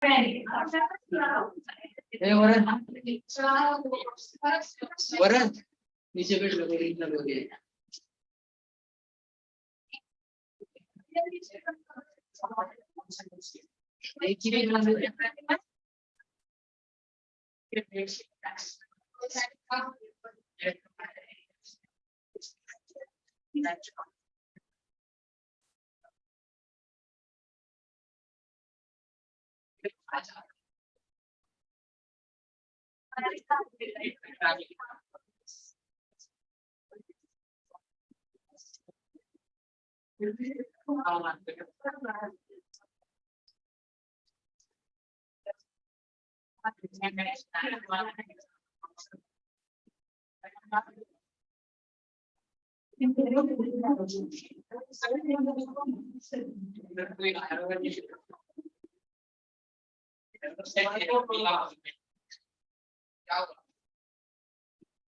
Hey, Varan, नीचे बैठ लो, read ना लोगे। एक ही रीड ना लोगे।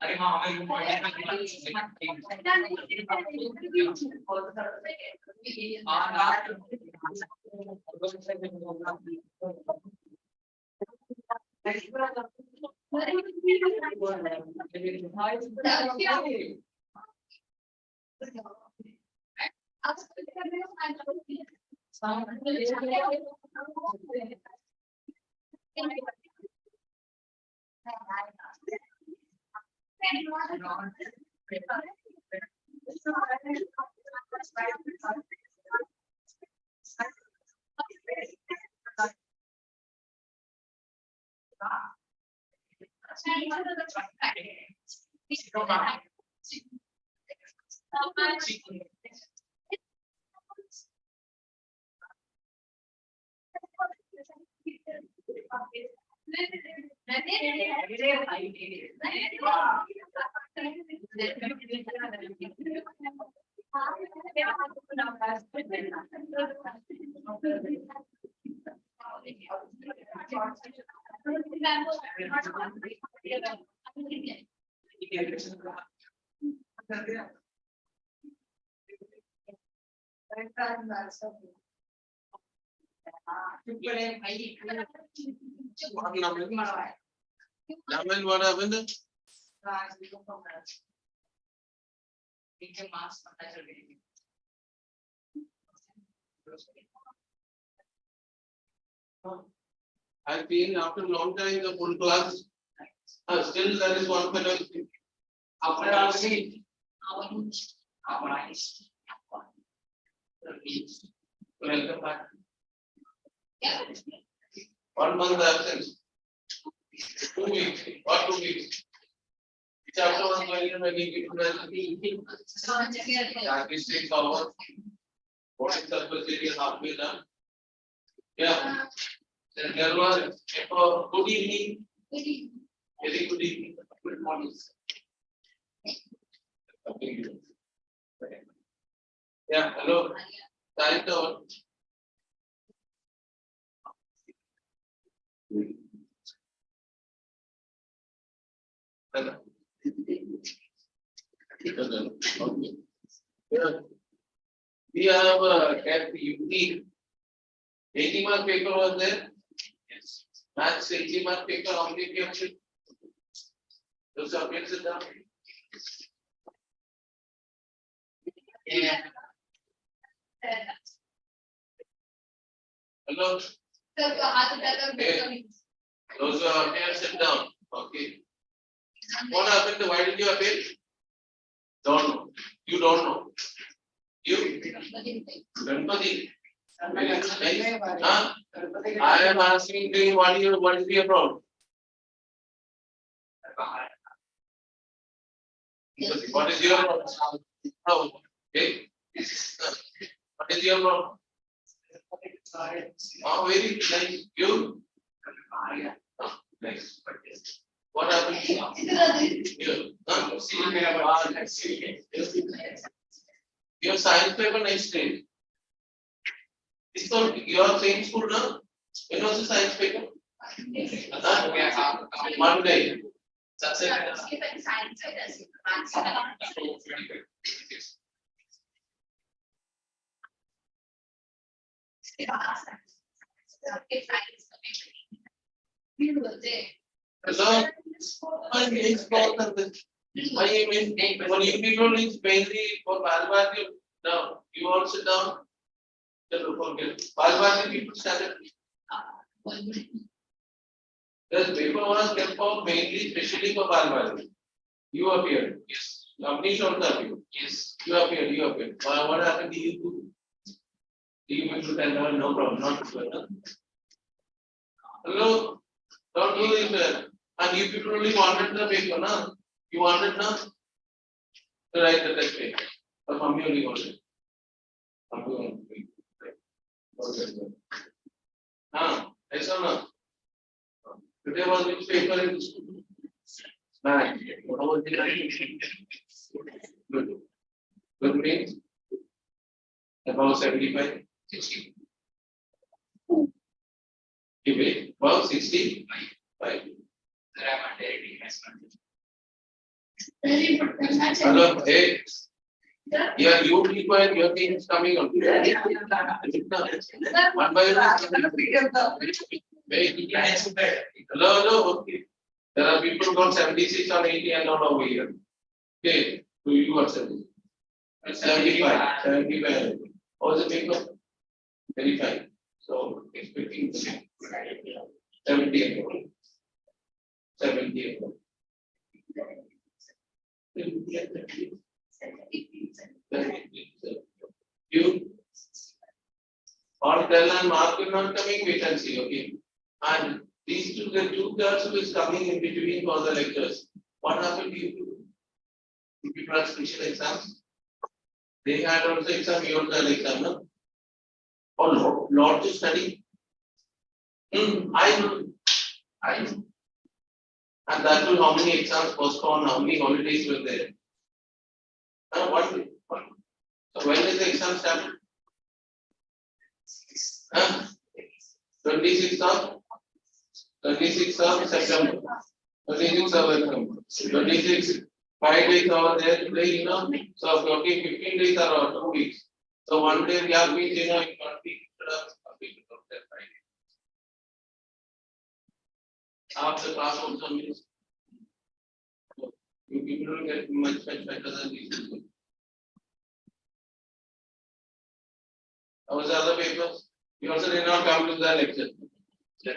अरे हाँ हमें what happened? I've been after a long time the full class. Still there is one fellow. After our seat. Welcome back. 1 month absence. 2 weeks. What 2 weeks? Chapter 1 when you this takes over. What is the procedure halfway done? Yeah. Then there was good evening. Very good evening. Good morning. Yeah, hello. Hello. Okay. Yeah. We have kept UP. 80-mark paper was there. Yes. Maths 80-mark paper only kept it. Those subjects are done. Yeah. Hello. Hey. Those are here, sit down. Okay. What happened? Why did you appeal? Don't know. You don't know. You? Ganpati. Huh? I am asking you what is your problem? What is your problem? Oh, okay. What is your problem? Oh, very nice. You? Nice. What happened? You? Your science paper next day. It's not your same school, no? When was the science paper? Monday. Hello. My name's why you mean when you people is mainly for Balbati? No, you all sit down. Balbati people stand. The paper was kept for mainly, especially for Balbati. You appeared. Yes. Abnish also appeared. Yes. You appeared. You appeared. What happened to you two? You went to tell no problem. Not hello. Don't do this. And you people only wanted the paper, no? You wanted no? To write the test paper. But mommy only wanted. Mommy only. Yes or no? Today was which paper in school? Nine. What was the nine? Good. Good means about 75. 60. You wait. About 65. Hello, hey. Yeah, you people and your team is coming on. One by one. Hello, okay. There are people who got 76 or 80 and not over here. Okay, so you got 70. 75. 75. How's the paper? Very fine. So expecting 70. 70. You or tell and Mark will not coming, we can see, okay. And these two, the two girls who is coming in between for the lectures, what happened to you? You people have special exams? They had also exam, you also had exam, no? Or lot to study? I know. And that will how many exams postponed, how many holidays were there? What? So when is the exam start? 26th of September. 26th of September. 26, 5 days over there today, you know. So 14, 15 days are 2 weeks. So 1 day gap means, you know, you can't be completed of that 5 days. After class also means you people will get much better than these people. How was the other papers? You also did not come to the lecture. 2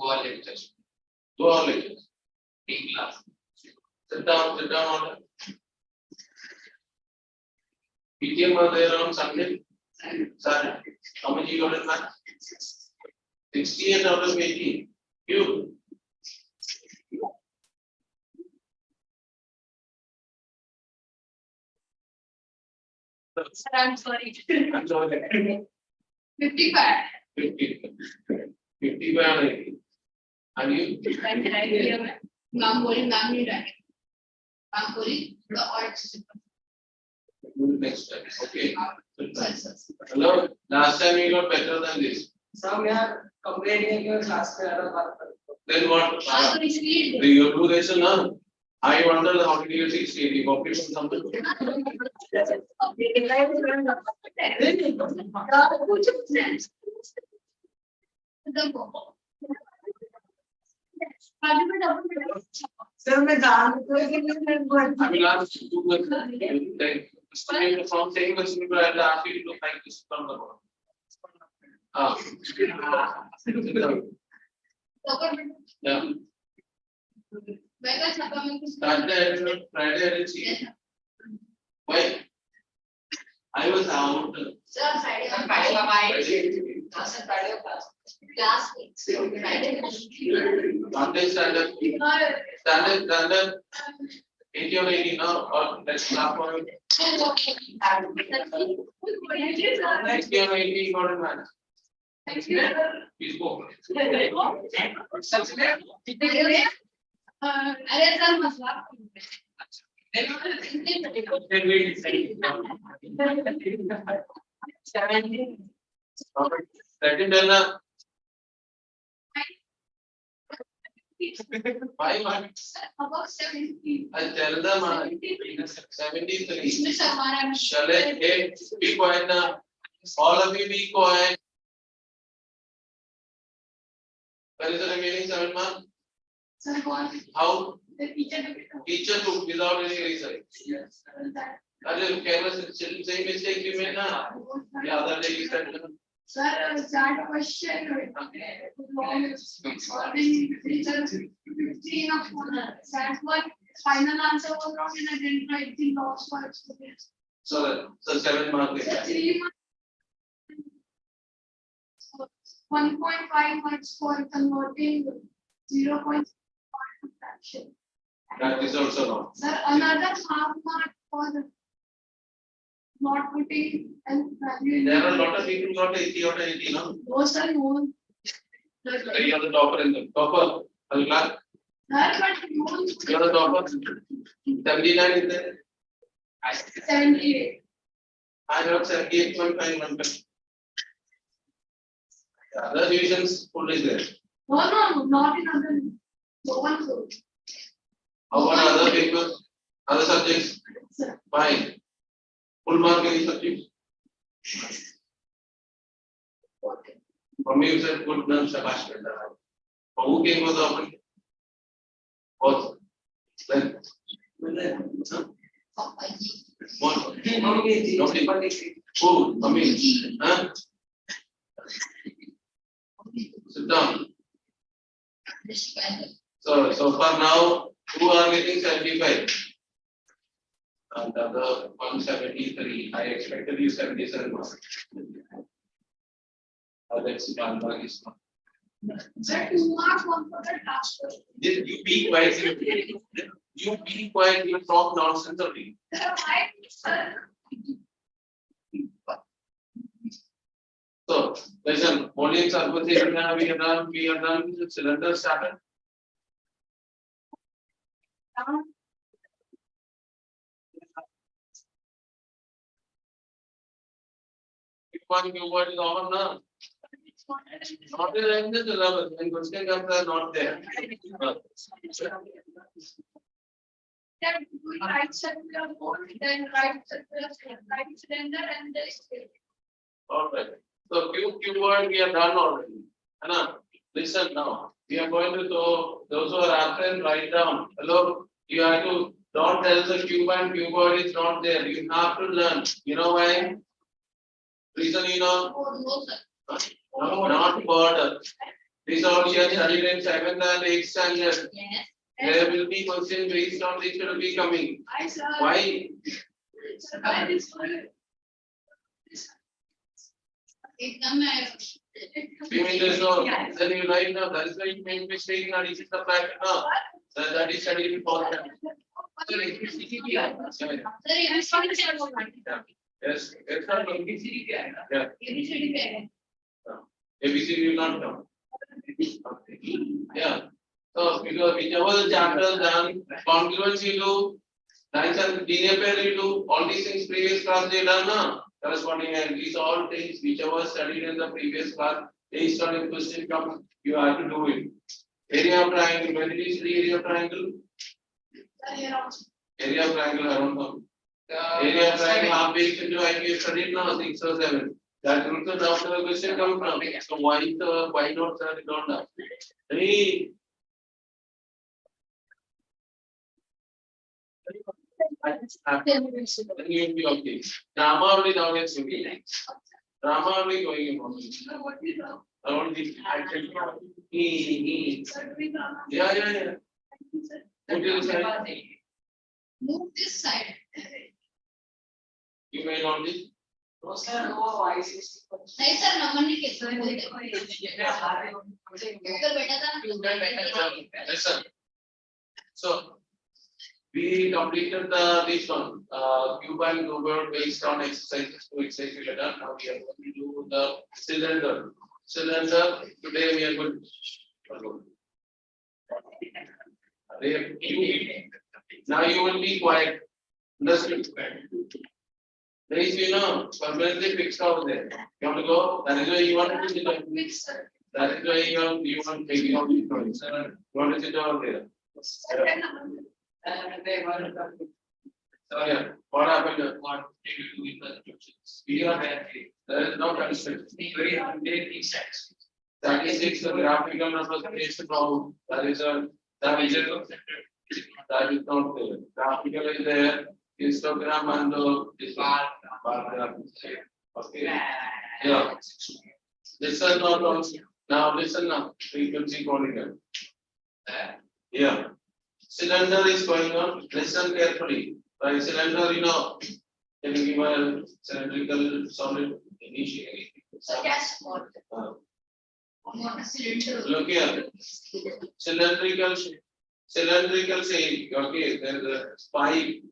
hour lectures. 2 hour lectures. In class. Sit down on it. PTM was there on Sunday. Saturday. How many you got in math? 68 out of 80. You. Sir, I'm sorry. I'm sorry. 55. 55 and 80. And you? Ma'am नहीं डाले. Ma'am the odds. Next time. Okay. Hello. Last time you got better than this. Some are complaining your class. Then what? Your two days now. I wonder how did you 60? You copied from something? Sir, मैं जान I will ask you to like from saying this, I will ask you to look like this from the bottom. Yeah. Friday, I didn't see it. Why? I was out. Sir, Friday class weeks. Monday standard 80 or 80 now, or let's laugh on it. 80 or 80 got in math. Please go. अरे sir मसला Then we decide. Let him tell now. 5 months. about 70. I'll tell them 73. इसमें से हमारा Shall I? Hey, be quiet now. All of you be quiet. Where is the remaining 7 marks? Sir, one, How? the teacher took it. Teacher took without any reason. Yes, that. That is careless, same mistake you made now. The other day you said, Sir, that question, long, solving teacher, 15 of that one, final answer was wrong and I didn't write the loss for experience. so 7 marks. Sir, 3 marks. 1.5 marks for converting 0.5 to fraction. That is also wrong. Sir, another half mark for not putting and value in. There are a lot of people got 80 out of 80, no? Those are no. So you are the topper in the topper. Are you glad? Sir, but no. You are the topper. 79 is there. 78. I got 78.5. Other divisions full is there. No, not in other. No one could. How about other papers, other subjects? Sir, Fine. Full mark any subjects? okay. For me, you said good nurse, Shabash. For who came for the open? Both. Then. What? Nobody. Who? For me. Huh? Sit down. So far now, who are getting 75? And the other 173. I expected you 77 marks. Let's see, one mark is not. Sir, 2 marks, 1 for the last question. You be quiet. You be quiet. You talk nonsense only. Sir, why, sir? So, listen, volume surface area we are done. Cylinder started. One keyword is over now. Not in the syllabus. When question comes are not there. Then we right circular board, then right cylinder and this. All right. So keyword we are done already. Anna, listen now. We are going to those who are absent, write down. Hello, you have to don't tell the keyword is not there. You have to learn. You know why? Reason you know? Oh, no, sir. Huh? No, not border. These all you have studied in 7th and 8th standard. Yes. There will be questions based on this will be coming. I, sir. Why? Sir, why this one? Exam. You mean there's no, then you write now, that is why you make mistake in addition to practice now. That is studied in fourth time. Sir, yes, Yes, it's not ABC. Yeah, ABCD. ABC will not come. Yeah. So because whichever the chapter done, congruence you do, lines and linear pair you do, all these things previous class they done now. Corresponding and these all things whichever studied in the previous class, based on the question comes, you have to do it. Area of triangle, when it is the area of triangle? Area of triangle, I don't know. Area of triangle half based into IQ studied now, 6 or 7. That also after the question comes from. So why not sir? You don't know. Hey. Then you will be okay. Drama only nowadays will be. Drama only going on. Around the actually. Yeah. What is the Move this side. You may not be. No, sir, no, I see. नहीं sir number नहीं कैसे बोलते बेटा था Listen. So we completed this one. Cube and Google based on exercises to exercise we have done. Now we are going to do the cylinder. Cylinder. Today we are going to. Now you will be quiet. Understood? There is, permanently fixed out there. You want to go? That is why you want to sit down. That is why you want taking out the points. You want to sit down there. So yeah, what happened? What did you do with the instructions? We are there. There is no constraint. Very undated exact. Statistics, the graphical representation of that is not there. Graphical is there, histogram and this bar graph. Okay. Yeah. Listen now. Now listen now. Frequency polygon. Yeah. Cylinder is going on. Listen carefully. By cylinder, you know, can you give a cylindrical solid initially? So yes, what? What a cylinder. Look here. Cylindrical shape. Okay, there's a pipe.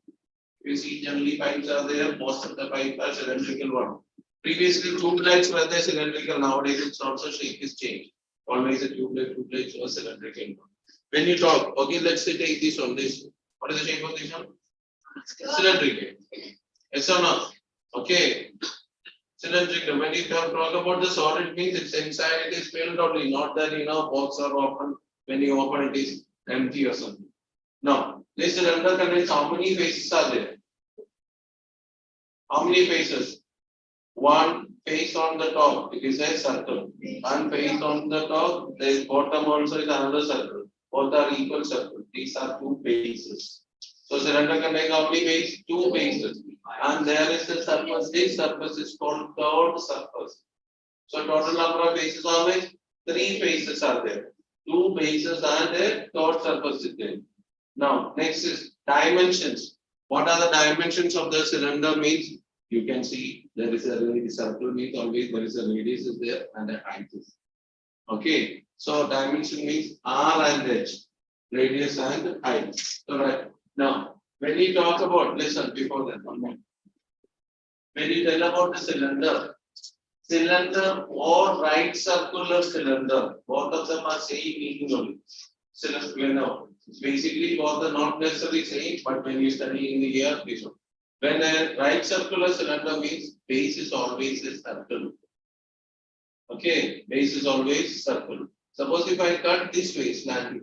You see, generally pipes are there. Most of the pipes are cylindrical one. Previously, tube lights were there cylindrical. Nowadays, it's also shape is changed. Always a tube light was cylindrical one. When you talk, okay, let's say take this one. This. What is the shape of this one? Cylindrical. Yes or no? Okay. Cylindrical. When you talk about the solid, means it's inside it is filled only, not that box are open. When you open it is empty or something. No. This cylinder contains how many faces are there? How many faces? One face on the top, it is a circle. One face on the top, the bottom also is another circle. Both are equal circles. These are two faces. So cylinder contains how many faces? Two faces. And there is the surface. This surface is called curved surface. So total number of faces are like 3 faces are there. 2 faces and a curved surface is there. Now next is dimensions. What are the dimensions of the cylinder means? You can see there is a circle means always there is a radius is there and a height is. Okay. So dimension means R and H. Radius and height. Alright. Now when you talk about, listen before that one more. When you tell about the cylinder or right circular cylinder, both of them are same meaning only. Cylinder, basically both are not necessarily same, but when you study in the year, this one. When a right circular cylinder means base is always a circle. Okay, base is always circle. Suppose if I cut this way slightly.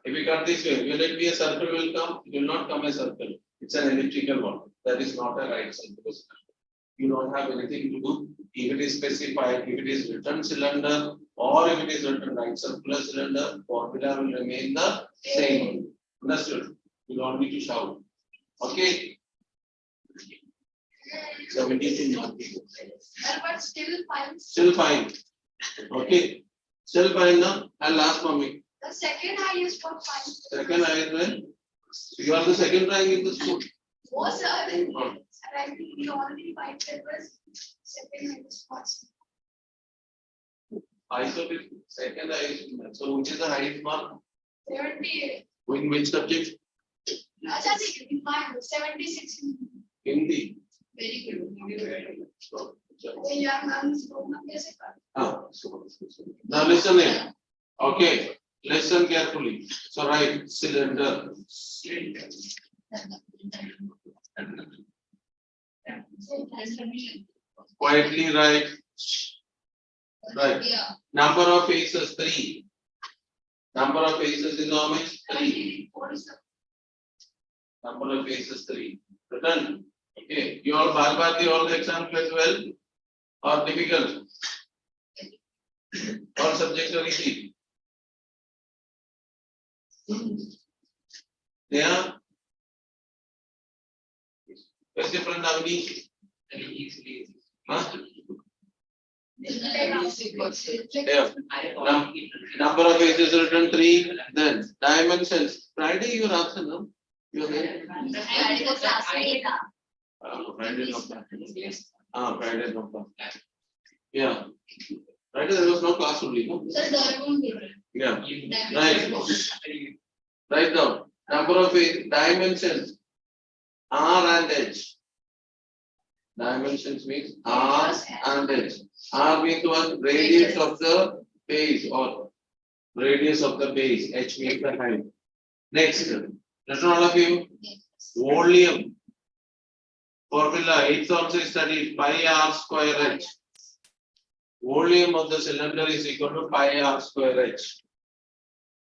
If we cut this way, will it be a circle will come? It will not come a circle. It's an elliptical one. That is not a right circular cylinder. You don't have anything to do. If it is specified, if it is written cylinder or if it is written right circular cylinder, formula will remain the same. Understood? You don't need to shout. Okay? 72 marking. But still fine. Still fine. Okay. Still fine now. And last mommy. The second highest was fine. Second highest when? You are the second rank in the school. Oh, sir. I think we already find that was second highest was. Isolated second highest. So which is the highest mark? 78. In which subject? Acha, see, fine. 76. Hindi. Very good. So, Now now listen here. Okay. Listen carefully. So write cylinder. Quietly write. Right. Number of faces 3. Number of faces is how much? 3. Number of faces 3. Written. Okay. You all all the exams went well or difficult? All subjects are easy. Yeah. What's different now? Huh? Yeah. Number of faces written 3. Then dimensions. Friday your answer, no? You are there. Friday no class. Friday no class. Yeah. Friday there was no class only, no? Yeah. Right. Write down. Number of dimensions. R and H. Dimensions means R and H. R means what? Radius of the base or radius of the base. H means the height. Next. Listen all of you. Volume. Formula. It's also studied pi R square H. Volume of the cylinder is equal to pi R square H.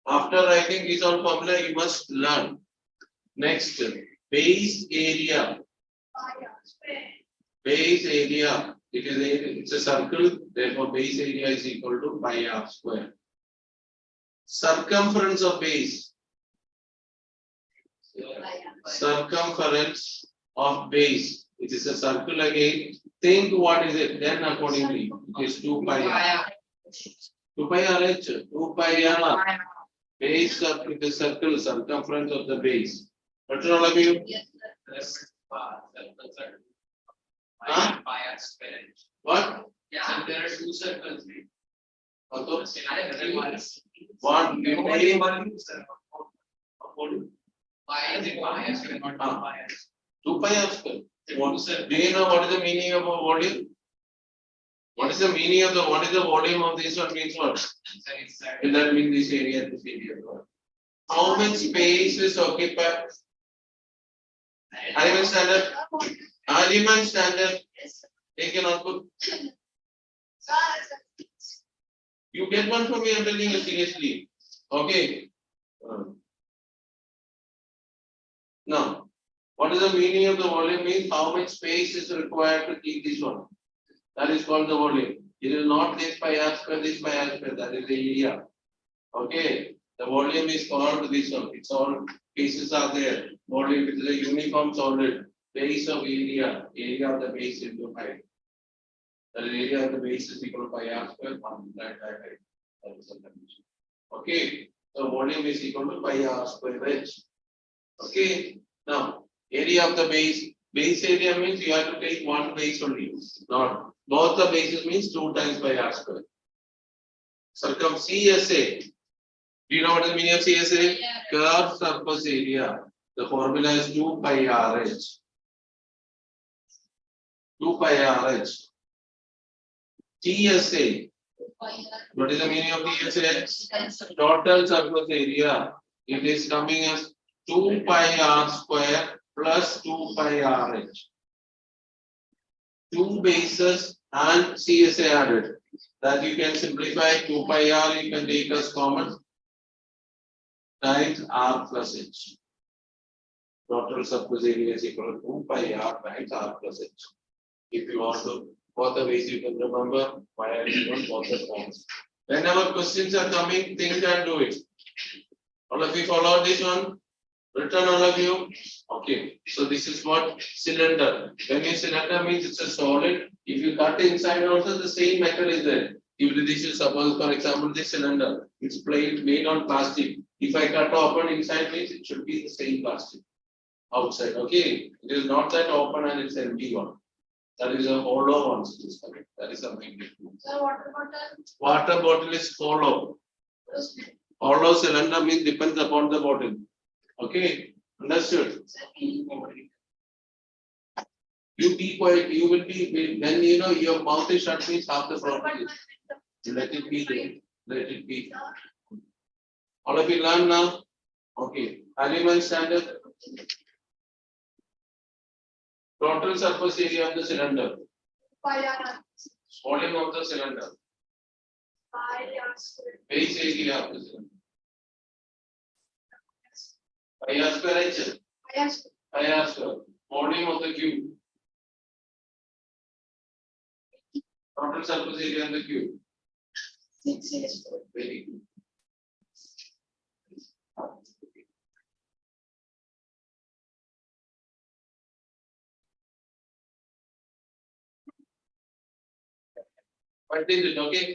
After writing this all formula, you must learn. Next, base area. Base area it's a circle, therefore base area is equal to pi r square. Circumference of base. Circumference of base. It is a circle again. Think what is it? Then accordingly, it is 2 pi r. 2 pi r h. 2 pi r. Base of the circle, circumference of the base. What all of you? Yes, Huh? What? Yeah, so there are two circles. Although, One, you only pay one circle. Pi is not pi. 2 pi r square. Do you know what is the meaning of a volume? What is the meaning of what is the volume of this one means what? Will that mean this area, this area? How much space is occupied? Ariman standard. Ariman standard. Take a notebook. You get one from me, I'm telling you seriously. Okay. Now, what is the meaning of the volume means? How much space is required to keep this one? That is called the volume. It is not this pi r square, this pi r square. That is the area. Okay. The volume is called this one. It's all pieces are there. Volume is a uniform solid. Base of area. Area of the base into pi. The area of the base is equal to pi r square. That is the condition. Okay. So volume is equal to pi r square h. Okay. Now, area of the base. Base area means you have to take one base only. Not both the bases means 2 times pi r square. Circum CSA. Do you know what is the meaning of CSA? Curved surface area. The formula is 2 pi r h. 2 pi r h. TSA. What is the meaning of TSA? Total surface area. It is coming as 2 pi r square plus 2 pi r h. Two bases and CSA added. That you can simplify 2 pi r, you can take as common times r plus h. Total surface area is equal to 2 pi r times r plus h. If you want to, both the ways you can remember, why I don't both the forms. Whenever questions are coming, think and do it. All of you follow this one? Written all of you? Okay. So this is what cylinder. When you cylinder means it's a solid. If you cut inside also the same metal is there. If this is suppose for example this cylinder, it's plain made on plastic. If I cut open inside means it should be the same plastic outside. Okay. It is not that open and it's empty one. That is a hollow one. That is something different. So water bottle. Water bottle is hollow. Hollow cylinder means depends upon the bottle. Okay, understood. You be quiet. You will be when you know your mouth is shut means half the problem is. Let it be there. Let it be. All of you learn now. Okay. Animal standard. Total surface area of the cylinder. Volume of the cylinder. Base area of the cylinder. Pi r square h. Pi r square. Volume of the cube. Total surface area of the cube. Very good. What is it? Okay.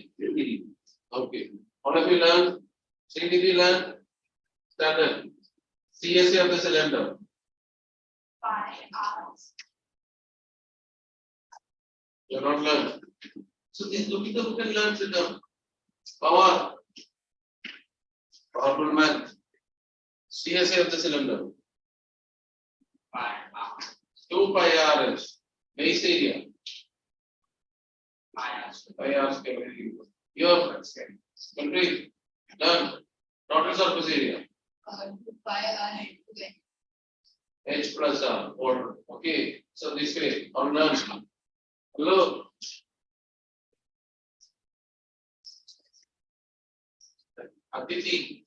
Okay. All of you learn. CDD learn. Standard. CSA of the cylinder. You have not learned. So this look at the book and learn it down. Power. Powerful math. CSA of the cylinder. 2 pi r h. Base area. Pi r square. Your complete. Learn. Total surface area. H plus R. Or okay. So this way. Or learn. Hello. Aditi.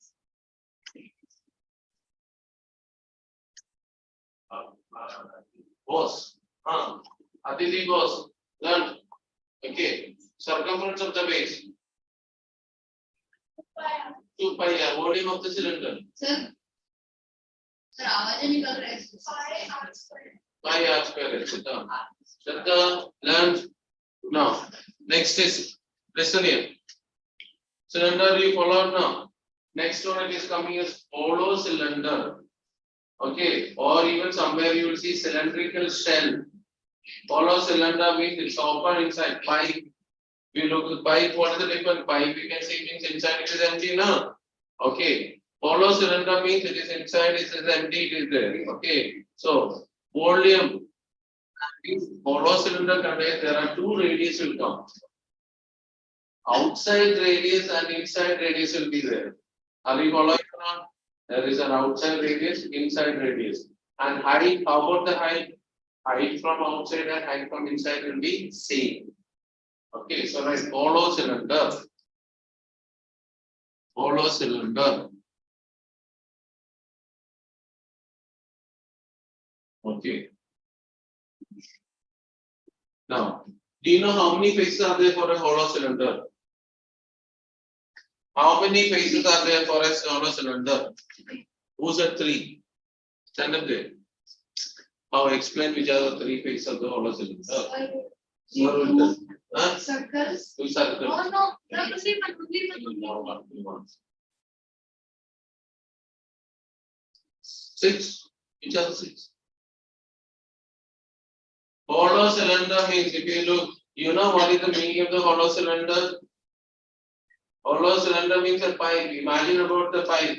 Boss. Aditi boss. Learn. Okay. Circumference of the base. 2 pi r. Volume of the cylinder. Sir, आवाज ही निकल रहा है. Pi r square. Shraddha, learn. Now, next is, listen here. Cylinder you followed now. Next one it is coming as hollow cylinder. Okay, or even somewhere you will see cylindrical shell. Hollow cylinder means it's open inside. Pipe. We look at pipe. What is the difference? Pipe you can see means inside it is empty now. Okay. Hollow cylinder means it is inside, it is empty, it is there. Okay. So volume. If hollow cylinder contains, there are two radius will come. Outside radius and inside radius will be there. Are you following or not? There is an outside radius, inside radius. And height, how about the height? Height from outside and height from inside will be same. Okay, so right, hollow cylinder. Hollow cylinder. Okay. Now, do you know how many faces are there for a hollow cylinder? How many faces are there for a hollow cylinder? Who said 3? Stand up there. Now explain which are the 3 faces of the hollow cylinder. Circles. 2 circles. No. One. 6. Which are the 6? Hollow cylinder means, if you look, you know what is the meaning of the hollow cylinder? Hollow cylinder means a pipe. Imagine about the pipe.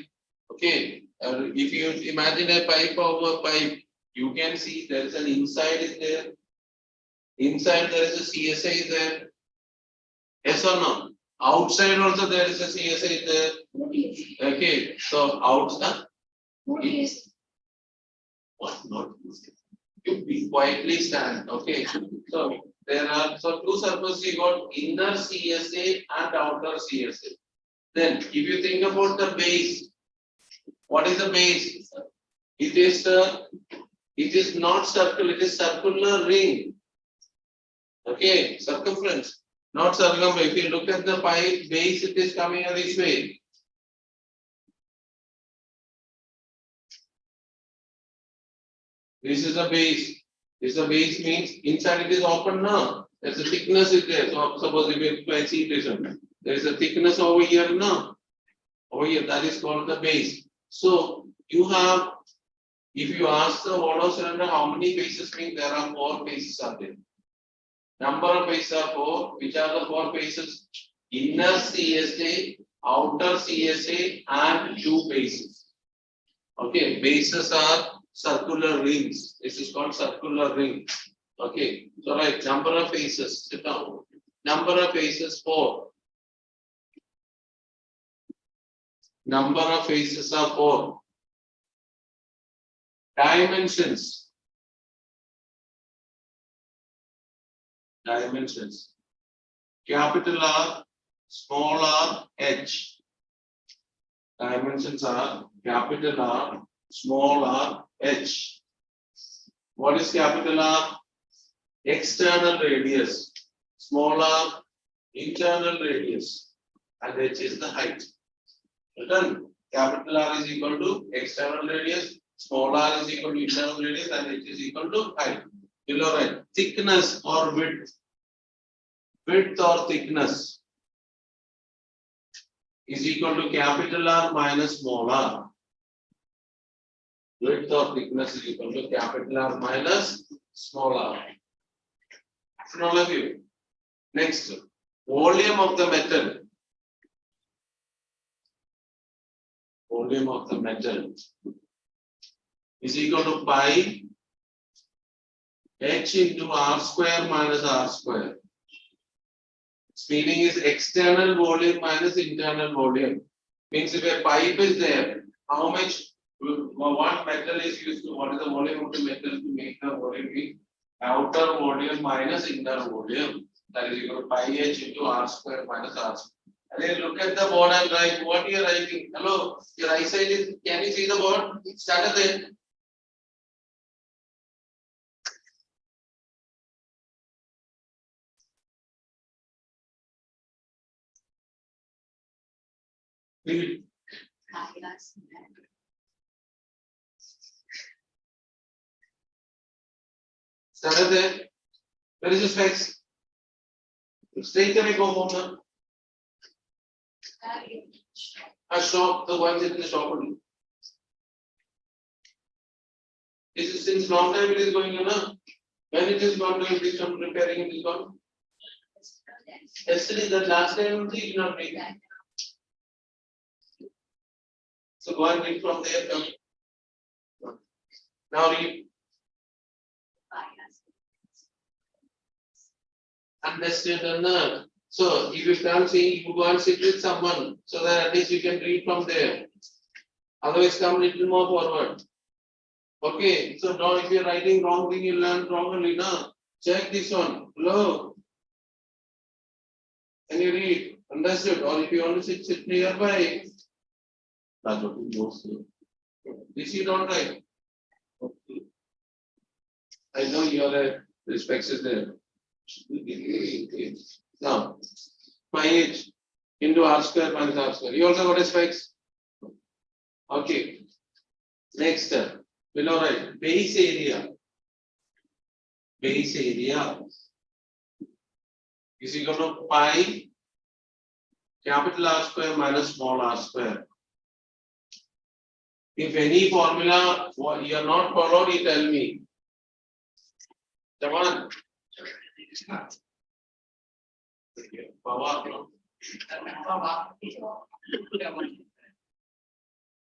Okay. If you imagine a pipe of a pipe, you can see there is an inside is there. Inside there is a CSA is there. Yes or no? Outside also there is a CSA is there. Okay. So outside. What? Not. You be quietly stand. Okay. So there are 2 surfaces you got inner CSA and outer CSA. Then if you think about the base, what is the base? It is not circle, it is circular ring. Okay, circumference, not circumference. If you look at the pipe base, it is coming this way. This is the base. This is the base means inside it is open now. There's a thickness is there. So suppose if you see this one, there is a thickness over here now. Over here, that is called the base. So you have, if you ask the hollow cylinder how many faces mean, there are 4 faces are there. Number of faces are 4. Which are the 4 faces? Inner CSA, outer CSA, and 2 bases. Okay, bases are circular rings. This is called circular ring. Okay, so right, number of faces, sit down. Number of faces 4. Number of faces are 4. Dimensions. Dimensions. Capital R, small r, h. Dimensions are capital R, small r, h. What is capital R? External radius. Small r, internal radius. And h is the height. Written. Capital R is equal to external radius. Small r is equal to internal radius, and h is equal to height. Below right. Thickness or width. Width or thickness is equal to capital R minus small r. Width or thickness is equal to capital R minus small r. For all of you. Next, volume of the metal. Volume of the metal is equal to pi h into r square minus r square. Its meaning is external volume minus internal volume. Means if a pipe is there, how much, what metal is used to, what is the volume of the metal to make the volume is outer volume minus inner volume. That is equal to pi h into r square minus r square. And then look at the board and write what you are writing. Hello, your eyesight is, can you see the board? Start there. Read. Stand there. Where is the specs? Straight away go home now. I stop the ones in the shop only. This is since long time it is going on. Huh? When it is gone, doing this one preparing it is gone. Yesterday, the last time only you did not make it. So go and read from there. Come. Now read. Understood or not? So if you can't see, you go and sit with someone so that at least you can read from there. Otherwise, come little more forward. Okay, so now if you're writing wrong thing, you learn wrongly now. Check this one. Hello. Can you read? Understood? Or if you want to sit nearby. That's what it goes to. This you don't write. Okay. I know you are a respect is there. Now, my age into R square minus R square. You also got a specs. Okay. Next step. Below right. Base area. Base area is equal to pi capital R square minus small r square. If any formula you are not followed, you tell me. Come on. Power.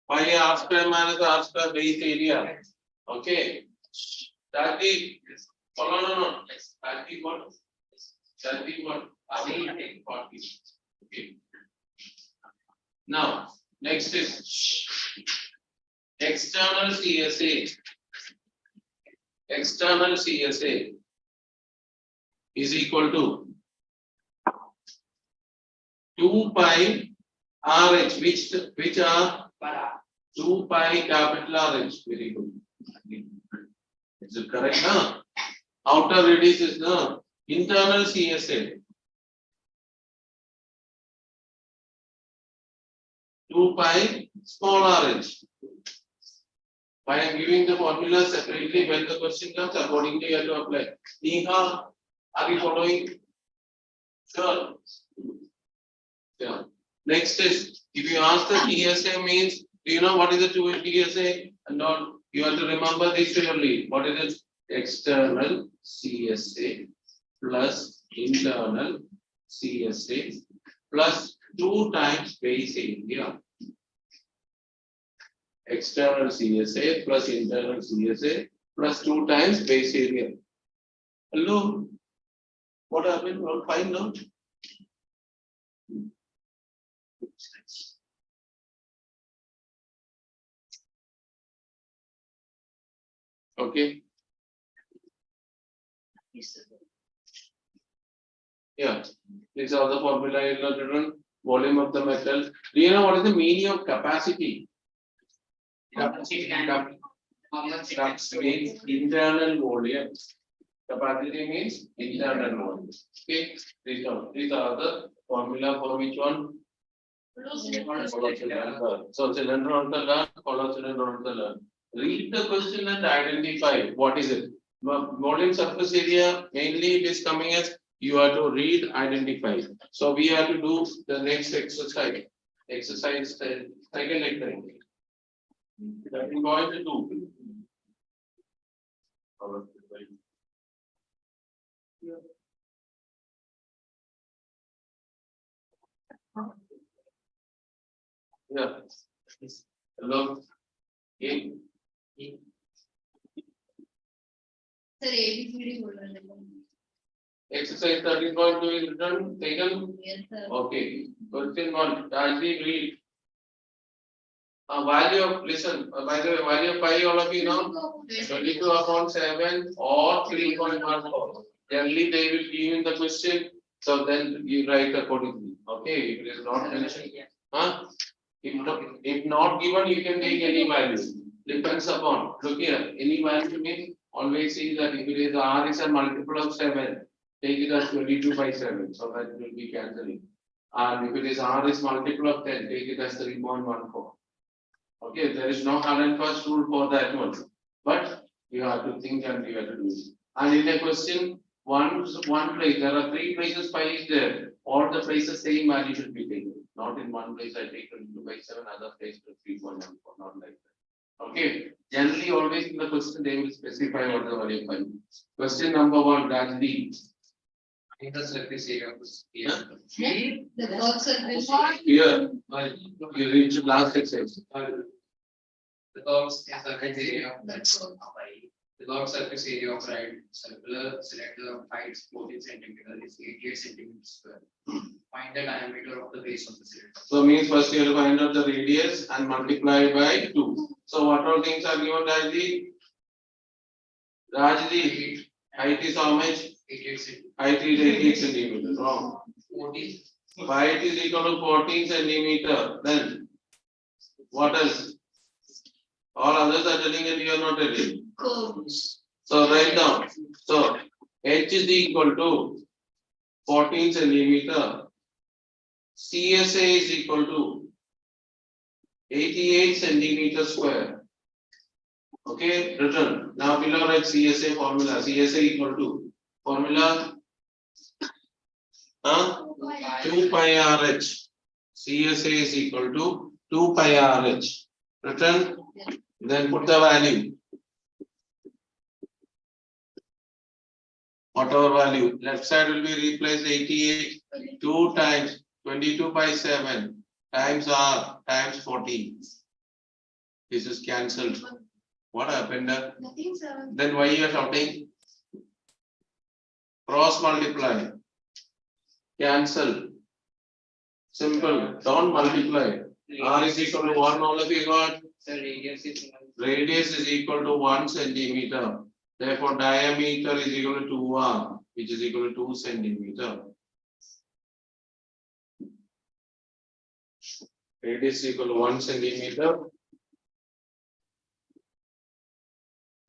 Pi r square minus r square base area. Okay. That is follow no. That is what? That is what? Okay. Now, next is external CSA. External CSA is equal to 2 pi RH, which are 2 pi capital RH. Very good. Is it correct now? Outer radius is the internal CSA. 2 pi small RH. I am giving the formula separately when the question comes, accordingly you have to apply. Neha, are you following? Sure. Yeah. Next is, if you ask the TSA means, do you know what is the TSA? And not, you have to remember this clearly. What is it? External CSA plus internal CSA plus 2 times base area. External CSA plus internal CSA plus 2 times base area. Hello? What happened? All fine now? Okay. Yeah. These are the formula you have written. Volume of the metal. Do you know what is the meaning of capacity? Capacity means internal volume. Capacity means internal volume. Okay. These are the formula for which one? So cylinder on the left, hollow cylinder on the left. Read the question and identify what is it. Volume surface area, mainly it is coming as you have to read, identify. So we have to do the next exercise. Exercise second exercise. That we are going to do. Yeah. Hello. Okay. Sir, ABCD बोल रहे हैं. Exercise 13.2 is written, taken. Yes, sir. Okay. Question 1. Kindly read. Value of listen. By the way, value of pi all of you know 22/7 or 3.14. Generally, they will give you the question. So then you write accordingly. Okay. If it is not mentioned, huh? If not given, you can take any value. Depends upon. Look here. Any value means always see that if it is R is a multiple of 7, take it as 22/7. So that will be cancelling. And if it is R is multiple of 10, take it as 3.14. Okay, there is no hard and fast rule for that one. But you have to think and you have to do it. And in a question, one place, there are 3 places pi is there. All the places same value should be taken. Not in one place I take 22/7, other place 3.14, not like that. Okay, generally always in the question they will specify what the value of pi. Question number 1, that's the The surface area of the sphere. The curve surface. here. You reach last exercise. The curved surface area of the curved surface area of right circular cylinder of height 14 centimeter is 88 centimeters square. Find the diameter of the base of the cylinder. So means first you have to find out the radius and multiply by 2. So what all things are given, Rajdi? Rajdi, height is how much? 88 centimeters. Height is 88 centimeters. Wrong. 14. Height is equal to 14 centimeter. Then what else? All others are telling and you are not telling. Curves. So write down. So h is equal to 14 centimeter. CSA is equal to 88 centimeter square. Okay, written. Now below write CSA formula. CSA equal to formula 2 pi RH. CSA is equal to 2 pi RH. Written. Then put the value. Whatever value. Left side will be replaced 88. 2 times 22/7 times R times 14. This is cancelled. What happened? Nothing, sir. Then why you are shouting? Cross multiply. Cancel. Simple. Don't multiply. R is equal to 1. All of you got? The radius is Radius is equal to 1 centimeter. Therefore, diameter is equal to 2R, which is equal to 2 centimeter. Radius is equal to 1 centimeter.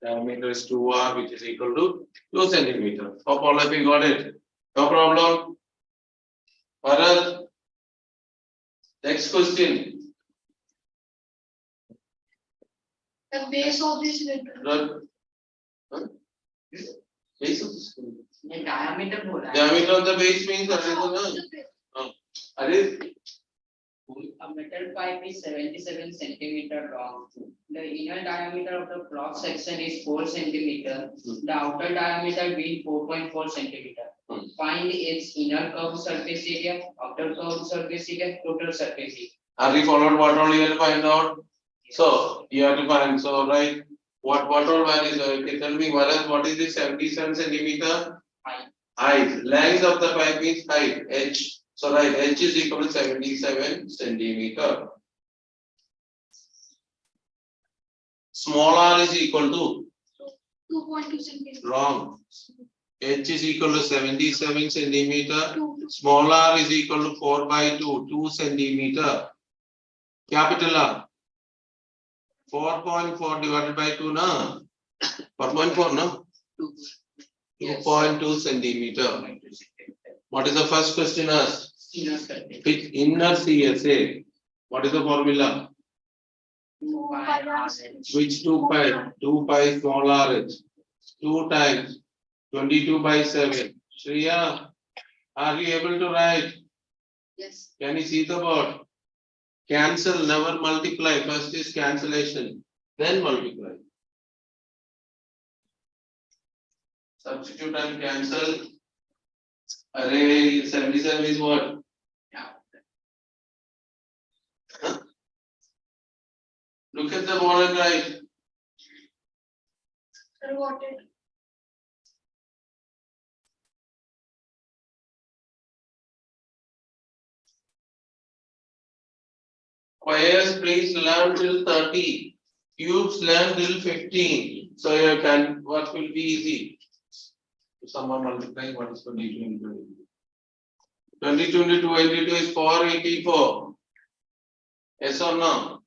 Diameter is 2R, which is equal to 2 centimeter. Hope all of you got it. No problem. Bharat. Next question. The base of this letter. Base of the school. the diameter बोला है. Diameter of the base means A metal pipe is 77 centimeter long. The inner diameter of the cross section is 4 centimeter. The outer diameter being 4.4 centimeter. Find its inner curved surface area, outer curved surface area, total surface area. Have you followed what all you will find out? So you have to find. So right, what all values? Tell me what is this 77 centimeter? Height. Length of the pipe is height h. So right, h is equal to 77 centimeter. Small r is equal to 2.2 centimeters. wrong. H is equal to 77 centimeter. Small r is equal to 4/2, 2 centimeter. Capital R. 4.4 divided by 2, na? 4.4, no? 2.2 centimeter. What is the first question asked? Inner surface. Which inner CSA? What is the formula? 2 pi r. Which 2 pi? 2 pi small rh. 2 times 22/7. Shreya, are you able to write? Yes. Can you see the board? Cancel, never multiply. First is cancellation, then multiply. Substitute and cancel. Array 77 is what? Huh? Look at the board and write. Sir, what it? Squares please learn till 30. Cubes learn till 15. So you can, what will be easy? Someone multiplying what is 22 into 22. 22 into 22 is 484. Yes or no?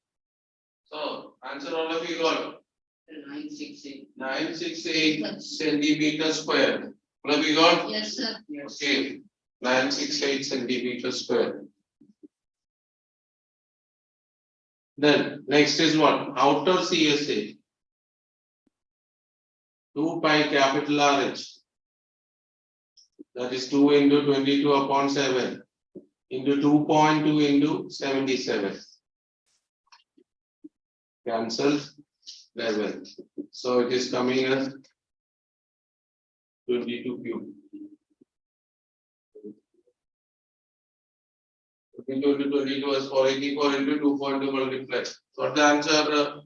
So answer all of you got 968. 968 centimeter square. All of you got? Yes, sir. Yes. Okay. 968 centimeters square. Then next is what? Outer CSA. 2 pi capital RH. That is 2 into 22 upon 7 into 2.2 into 77. Cancelled 11. So it is coming as 22 cube. 22 into 22 is 484 into 2.2 multiplied. What the answer?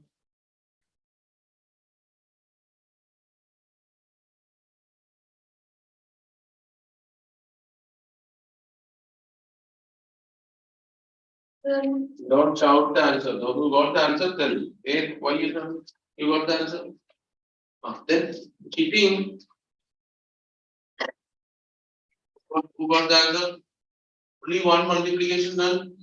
Don't shout the answer. Those who got the answer, tell me. Hey, why you got the answer? Then cheating. Who got the answer? Only one multiplication done.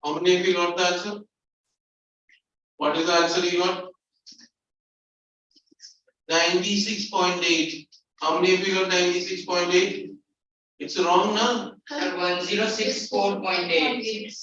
How many of you got the answer? What is the answer you got? 96.8. How many of you got 96.8? It's wrong, na? 1064.8.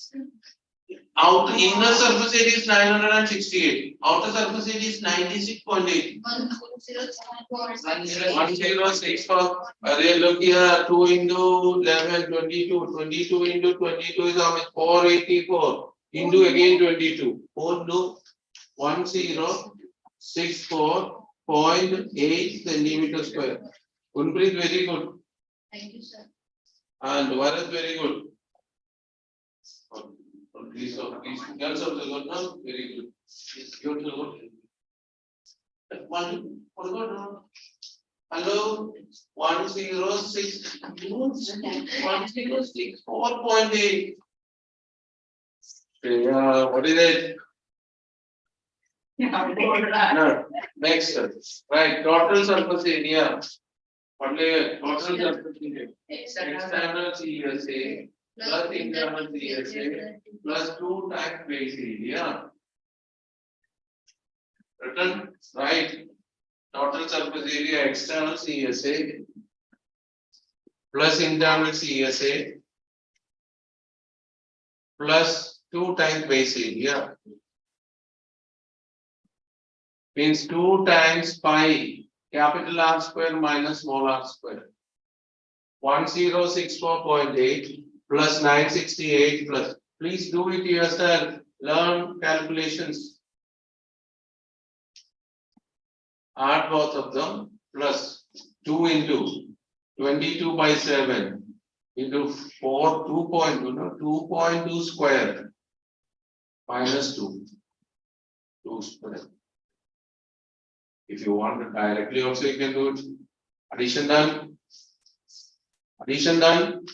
Outer inner surface area is 968. Outer surface area is 96.8. 1064. Look here, 2 into 11, 22. 22 into 22 is how much? 484. Into again 22. 4 into 1064.8 centimeters square. Gunpreet, very good. Thank you, sir. And Bharat, very good. Please, girls also good, no? Very good. You also good. What about hello? 106.4.8. Yeah, what is it? No. Next, right? Total surface area. What layer? Total surface area. External CSA plus internal CSA plus 2 times base area. Written right. Total surface area external CSA plus internal CSA plus 2 times base area. Means 2 times pi capital R square minus small r square. 1064.8 plus 968 plus. Please do it yourself. Learn calculations. Add both of them plus 2 into 22 by 7 into 4 2.2 no 2.2 square minus 2 square. If you want to directly also you can do it. Addition done. Addition done.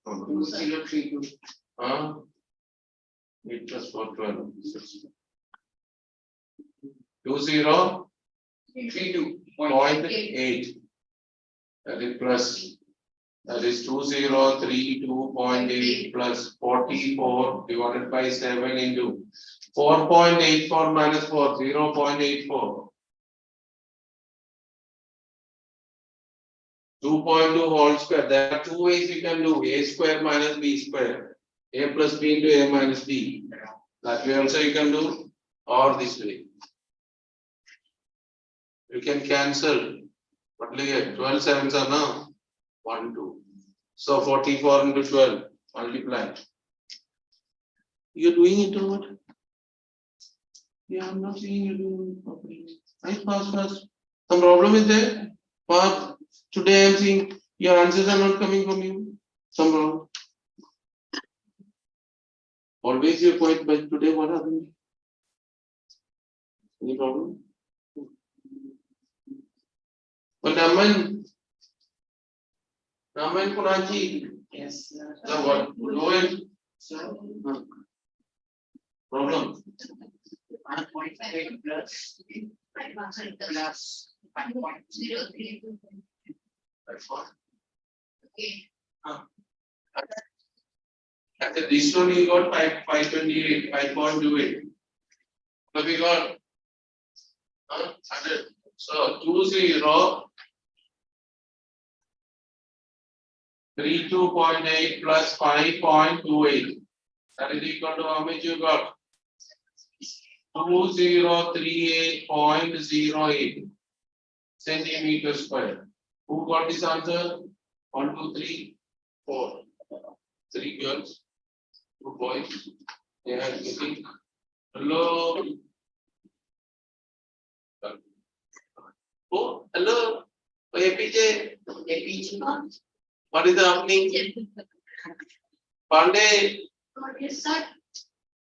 2032. 8 plus 4 12. 2032.8. That is plus. That is 2032.8 plus 44 divided by 7 into 4.84 minus 4 0.84. 2.2 whole square. There are 2 ways you can do a square minus b square. A plus b into a minus b. That way also you can do, or this way. You can cancel. What do you get? 12 sevens are now 1 2. So 44 into 12 multiply. You're doing it or what? Yeah, I'm not seeing you doing it properly. Right, fast. Some problem is there? But today I'm seeing your answers are not coming from you. Some problem. Always you're quiet, but today what happened? Any problem? But Naman Kunachi. Yes, sir. So what? Do it. So, Problem. 1.8 plus 1.032. That's what. Okay. After this one, you got 528, 5.28. So we got 100. So 2032.8 plus 5.28. That is equal to how much you got? 2038.08 centimeter square. Who got this answer? 1, 2, 3, 4. 3 girls, 2 boys. They are getting. Hello. Oh, hello. APJ. What is happening? Pandey, Yes, sir.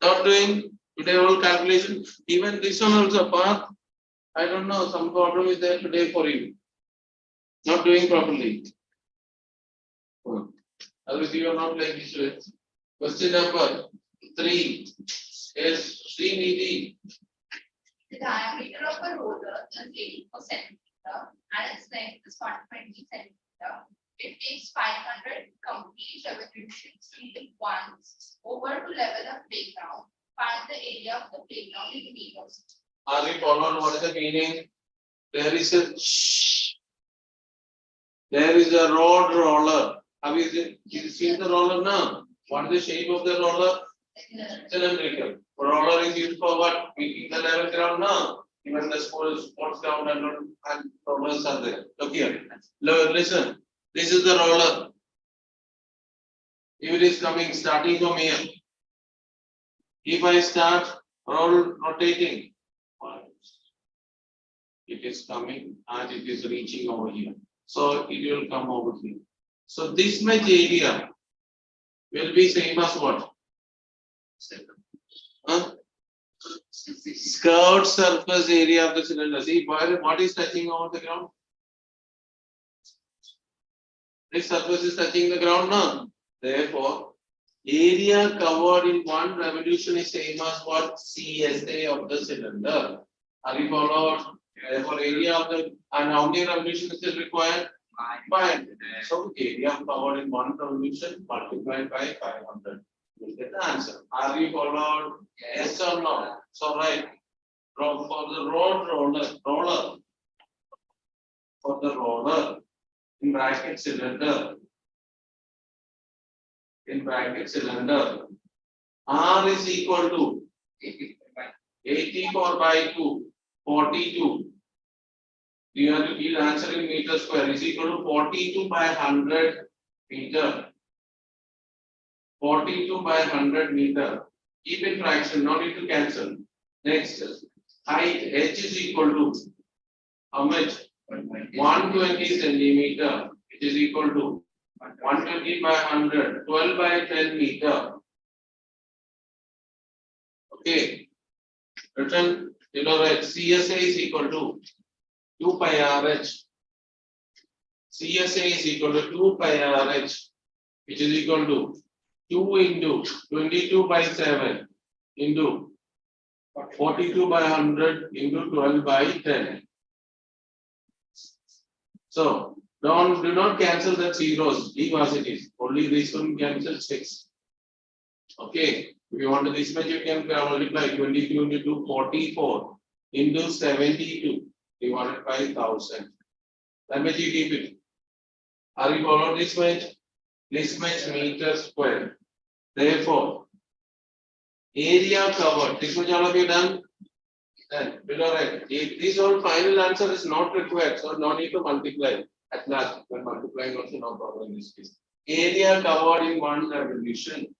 not doing today all calculation. Even this one also path. I don't know, some problem is there today for you. Not doing properly. Otherwise, you are not like this way. Question number 3 is Srinidhi. The diameter of a roller is 84 centimeter and its length is 120 centimeter. It takes 500 complete revolutions leading once over to level the playground. Find the area of the playground in meters. Are we followed? What is the meaning? There is a road roller. Have you seen the roller now? What is the shape of the roller? Cylindrical. Roller is used for what? Making the level ground now. Even the sports ground and rollers are there. Look here. Listen. This is the roller. If it is coming, starting from here. If I start rotating, it is coming and it is reaching over here. So it will come over here. So this much area will be same as what? Curved surface area of the cylinder. See what is touching over the ground? This surface is touching the ground now. Therefore, area covered in one revolution is same as what? CSA of the cylinder. Are you followed? Therefore, area of the and how many revolutions is required? 5. So area covered in one revolution multiplied by 500. You get the answer. Are you followed? Yes or no? So right. For the roller for the roller in bracket cylinder. R is equal to 84 by 2, 42. You have to give answer in meter square is equal to 42 by 100 meter. 42 by 100 meter. Keep in fraction, no need to cancel. Next, height h is equal to how much? 120 centimeter, which is equal to 120 by 100, 12 by 10 meter. Okay. Written below right. CSA is equal to 2 pi RH. CSA is equal to 2 pi RH, which is equal to 2 into 22 by 7 into 42 by 100 into 12 by 10. So do not cancel the zeros, leave as it is. Only this one cancel 6. Okay. If you want this much, you can multiply 22 into 2, 44 into 72 divided by 1000. That much you keep it. Are you following this much? This much meter square. Therefore, area covered. This much all of you done? Then below right. This whole final answer is not required, so no need to multiply. At last, when multiplying also no problem in this case. Area covered in one revolution.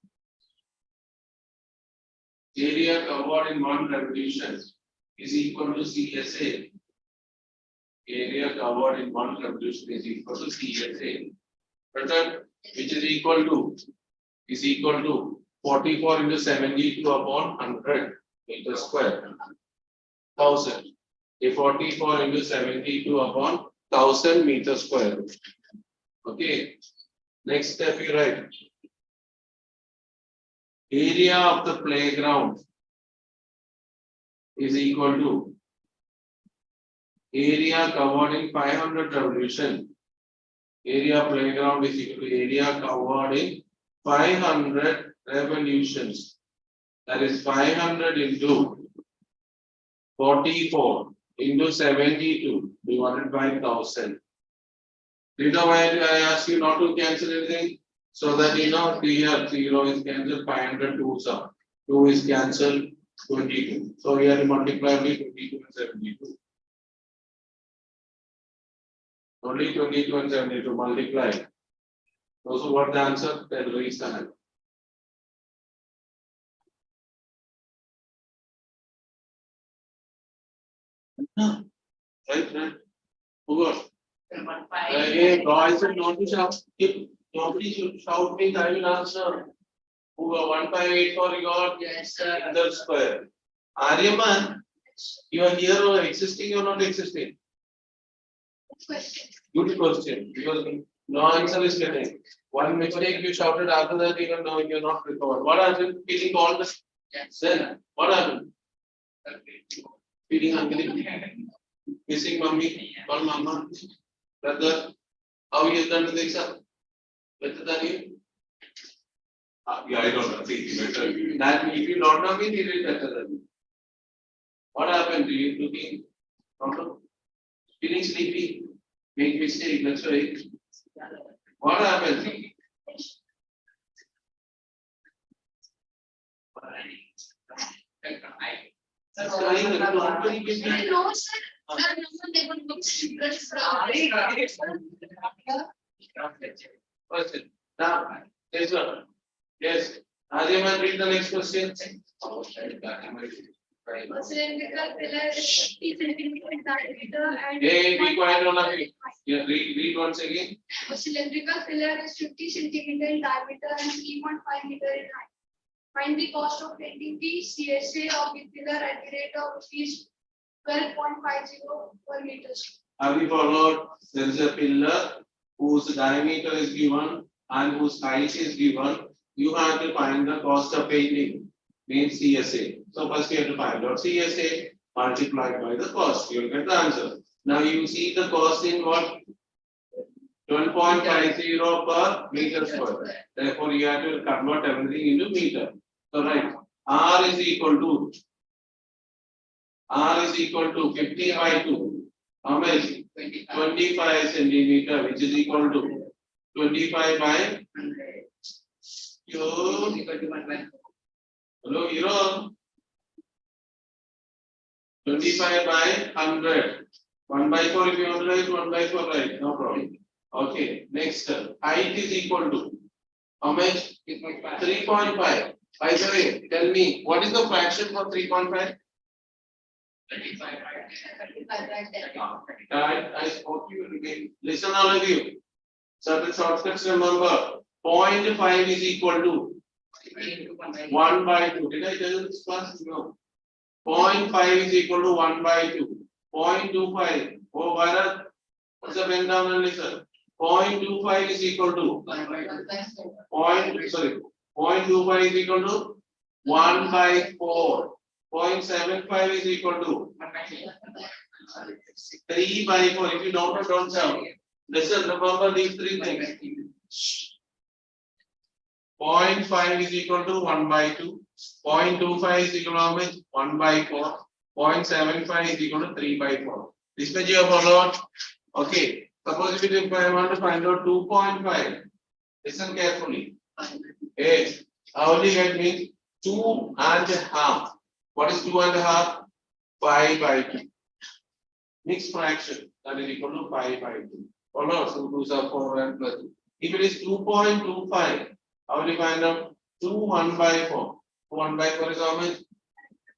Area covered in one revolution is equal to CSA. Area covered in one revolution is equal to CSA. Which is equal to 44 into 72 upon 100 meter square. 1000. A 44 into 72 upon 1000 meter square. Okay. Next step you write. Area of the playground is equal to area covered in 500 revolution. Area playground is equal to area covered in 500 revolutions. That is 500 into 44 into 72 divided by 1000. Do you know why I ask you not to cancel anything? So that you know here 0 is cancelled, 500 2 are. 2 is cancelled, 22. So we have to multiply only 22 and 72. Only 22 and 72 multiply. Those who got the answer, then raise the hand. Right? Who got? Again, boys should not to shout. If nobody should shout me, I will answer. Who got 1584? You got? Yes, sir. Other square. Aryaman, you are here or existing or not existing? Question. Good question. Because no answer is getting. One mistake you shouted after that, even though you are not recovered. What happened? Feeling called? Yes, Then what happened? Feeling hungry? Missing mommy? Call mama? Brother? How he has done with the exam? Better than you? Yeah, I don't know. See, better. That if you don't know me, he will better than you. What happened to you? Looking problem? Feeling sleepy? Make mistake, that's why. What happened? I know, sir. Question. Now, this one. Yes. Aryaman, read the next question. A cylindrical pillar is 50 centimeter in diameter and. Hey, be quiet on a bit. Yeah, read once again. A cylindrical pillar is 50 centimeter in diameter and 3.5 meter in height. Find the cost of painting the CSA of the pillar at the rate of rupees 12.50 per meter. Have you followed? There is a pillar whose diameter is given and whose height is given. You have to find the cost of painting. Means CSA. So first you have to find out CSA multiplied by the cost. You will get the answer. Now you see the cost in what? 12.50 per meter square. Therefore, you have to convert everything into meter. So right, R is equal to 50 by 2. How much? 25 centimeter, which is equal to 25 by 2. Hello, hero. 25 by 100. 1 by 4 if you want to write, 1 by 4 right, no problem. Okay, next height is equal to how much? 3.5. By the way, tell me what is the fraction for 3.5? I spoke to you again. Listen, all of you. Certain shortcuts remember. 0.5 is equal to 1 by 2. Did I tell you this class? No. 0.5 is equal to 1 by 2. 0.25. Oh, Bharat, what's the pen down and listen? 0.25 is equal to 0.25 is equal to 1 by 4. 0.75 is equal to 3 by 4. If you don't know, don't shout. Listen, remember these three things. 0.5 is equal to 1 by 2. 0.25 is equal to how much? 1 by 4. 0.75 is equal to 3 by 4. This much you have followed. Okay. Suppose if I want to find out 2.5, listen carefully. A, I only get means 2.5. What is 2.5? 5 by 2. Mixed fraction that is equal to 5 by 2. Follow? So 2 are 4 and plus 2. If it is 2.25, how will you find out? 2 1 by 4. 2 1 by 4 is how much?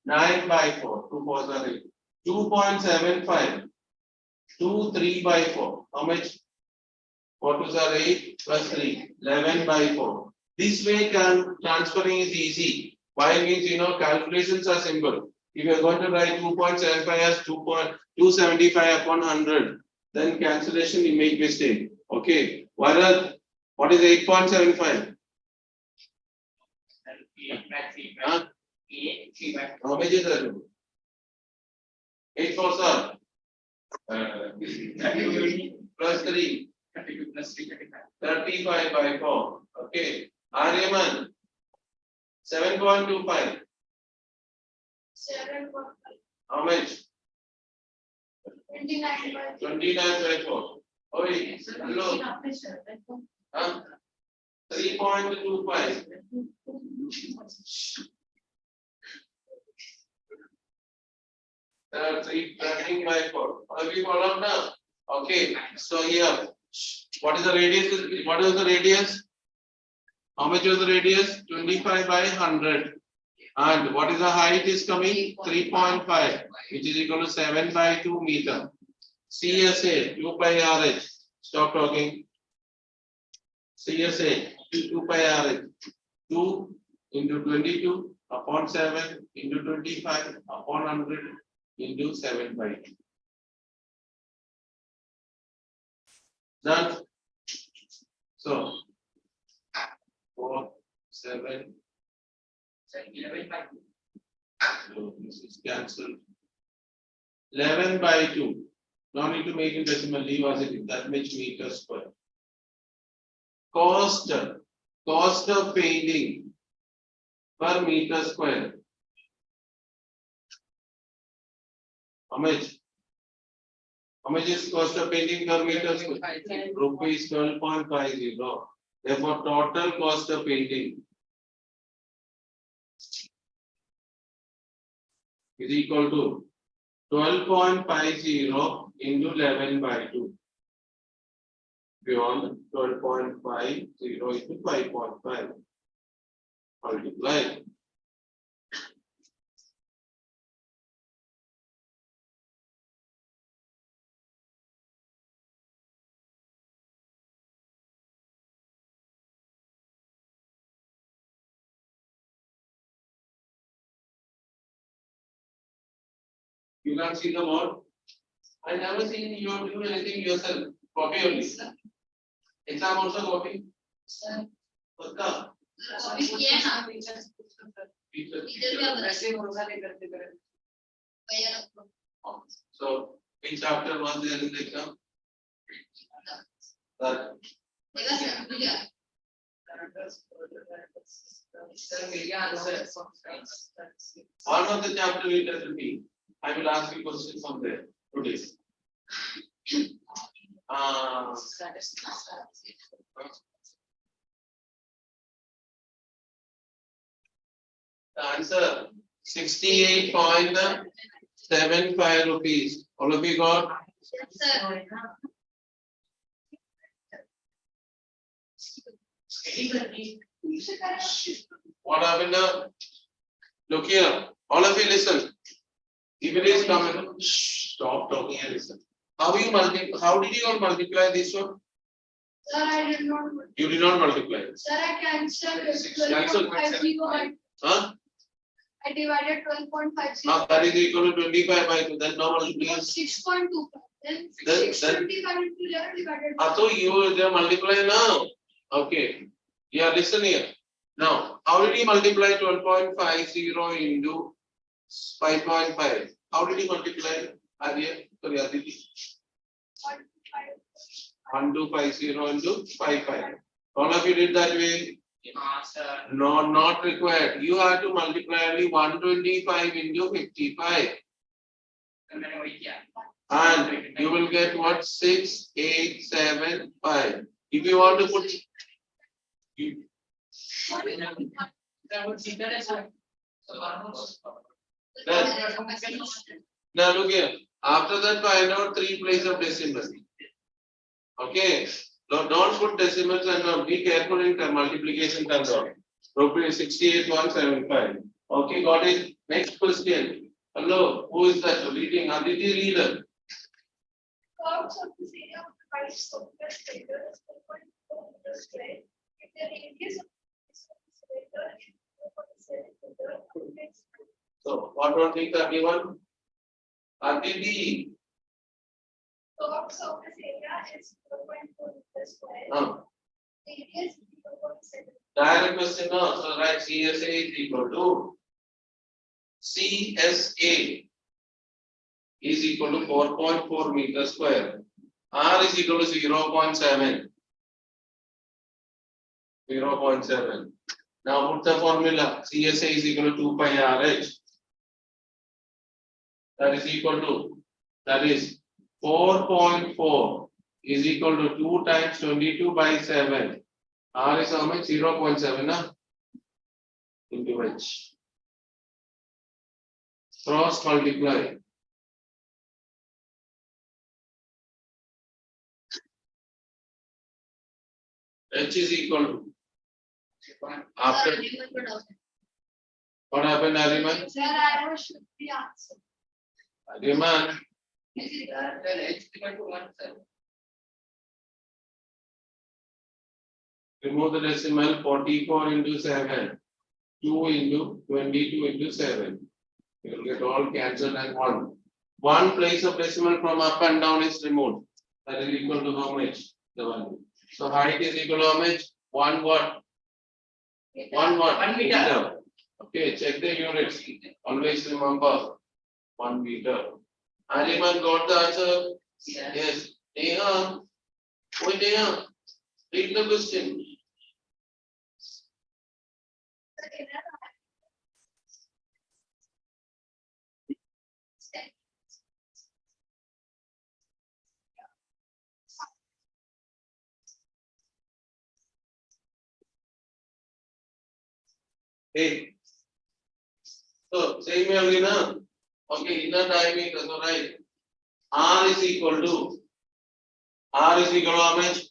9 by 4. 2 4s are 8. 2.75. 2 3 by 4. How much? 4 2s are 8 plus 3. 11 by 4. This way transferring is easy. Why means calculations are simple. If you are going to write 2.75 as 2.275 upon 100, then cancellation you make mistake. Okay. Whereas what is 8.75? Huh? How much is that? 8 4 sir. Plus 3. 35 by 4. Okay. Aryaman. 7.25. 7. How much? 29 by 29 by 4. Oh, wait. Hello. 3.25. There are 3 running by 4. Have you followed now? Okay. So here, what is the radius? What is the radius? How much is the radius? 25 by 100. And what is the height is coming? 3.5, which is equal to 7 by 2 meter. CSA 2 pi RH. Stop talking. CSA 2 pi RH. 2 into 22 upon 7 into 25 upon 100 into 7 by 2. Done. So 4, 7. 11 by 2. So this is cancelled. 11 by 2. No need to make it decimal. Leave as it is. That much meter square. Cost of painting per meter square. How much? How much is cost of painting per meter square? Rupees 12.50. Therefore, total cost of painting is equal to 12.50 into 11 by 2. Beyond 12.50 into 5.5. Multiply. You can't see the board. I never seen you do anything yourself. Copy only. Exam also copy. Sir. Paka. So, which chapter was there in the exam? That. One of the chapter will tell me. I will ask you questions from there today. The answer 68.75 rupees. All of you got? What happened now? Look here. All of you listen. If it is coming, stop talking and listen. How did you all multiply this one? Sir, I did not. You did not multiply. Sir, I cancelled Cancel. 12.50. Huh? I divided 12.50. Now that is equal to 25 by 2. Then now multiply. 6.25. Then Then- 625 into 11 divided. So you they multiply now. Okay. Yeah, listen here. Now, how did you multiply 12.50 into 5.5? How did you multiply? Sorry, Aditi. 1250 into 55. All of you did that way? No, not required. You have to multiply only 125 into 55. And you will get what? 6875. If you want to put now look here. After that, find out 3 places of decimal. Okay. Now don't put decimals and now be careful in multiplication control. Rupees 68,175. Okay, got it. Next question. Hello, who is that reading? Aditi reader. Curves of the area of the right circular cylinder is 4.4 meters square. If the radius of the cylinder is 4.7 meters. So what one thing everyone? Aditi. Curves of this area is 4.4 meters square. Radius is 0.7. Direct question no. So write CSA is equal to CSA is equal to 4.4 meters square. R is equal to 0.7. 0.7. Now put the formula. CSA is equal to 2 pi RH. That is equal to, that is 4.4 is equal to 2 times 22 by 7. R is how much? 0.7 na? Into H. Cross multiply. H is equal to. After what happened, Ariman? Sir, I should be answered. Ariman, Is it Then H equal to 1, sir. remove the decimal 44 into 7. 2 into 22 into 7. You will get all cancelled and 1. One place of decimal from up and down is removed. That is equal to how much? The value. So height is equal to how much? 1 what? 1 what? 1 meter. Okay, check the units. Always remember 1 meter. Anyone got the answer? Yes. Neha. Oh, Neha. Read the question. Hey. So same way only na. Okay, inner diameter, so right. R is equal to how much?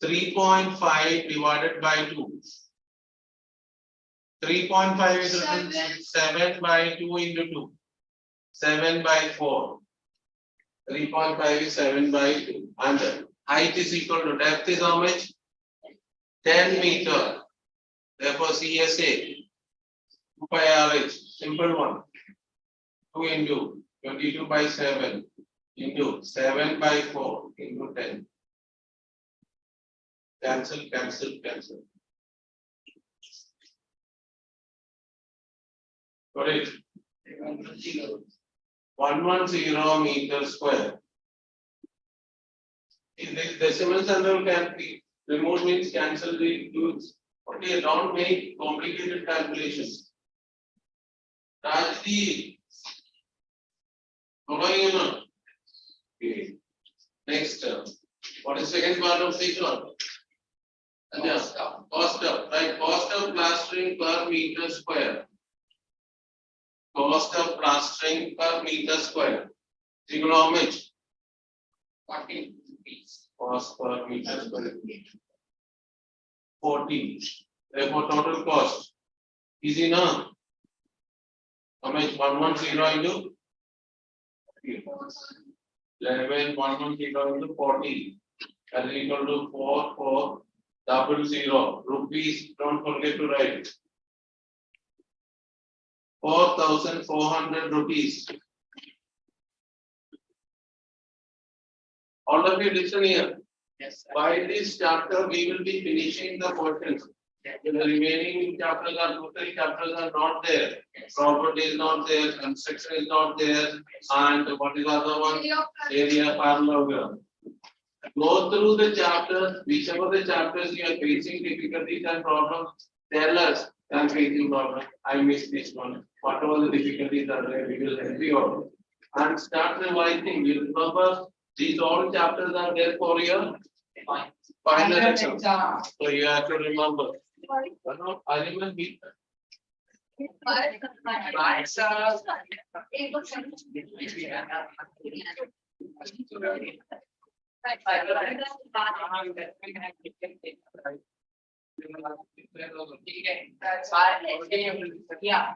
3.5 divided by 2. 3.5 is written 7 by 2 into 2. 7 by 4. 3.5 is 7 by 2. And height is equal to depth is how much? 10 meter. Therefore, CSA 2 pi RH. Simple one. 2 into 22 by 7 into 7 by 4 into 10. Cancel, cancel, cancel. Got it? 110 meter square. In this decimal symbol can be removed means cancel the tools. Okay, don't make complicated calculations. Rajdi. Following you know. Okay. Next, what is second part of this one? Cost of, right? Cost of plastering per meter square. Cost of plastering per meter square. Equal to how much? 40 rupees. Cost per meter square. 40. Therefore, total cost. Easy now. How much? 110 into 11, 110 into 40. That is equal to 4400 rupees. Don't forget to write. 4,400 rupees. All of you listen here. Yes, sir. By this chapter, we will be finishing the portions. The remaining chapters are 2-3 chapters are not there. Property is not there, construction is not there, and what is the other one? Area parallelogram. Go through the chapters, whichever the chapters you are facing difficulties and problems, tell us I am facing problem. I missed this one. Whatever the difficulties are there, we will help you out. And start revising. You remember these all chapters are there for your final exam. So you have to remember. I remember. Right, sir. Yeah.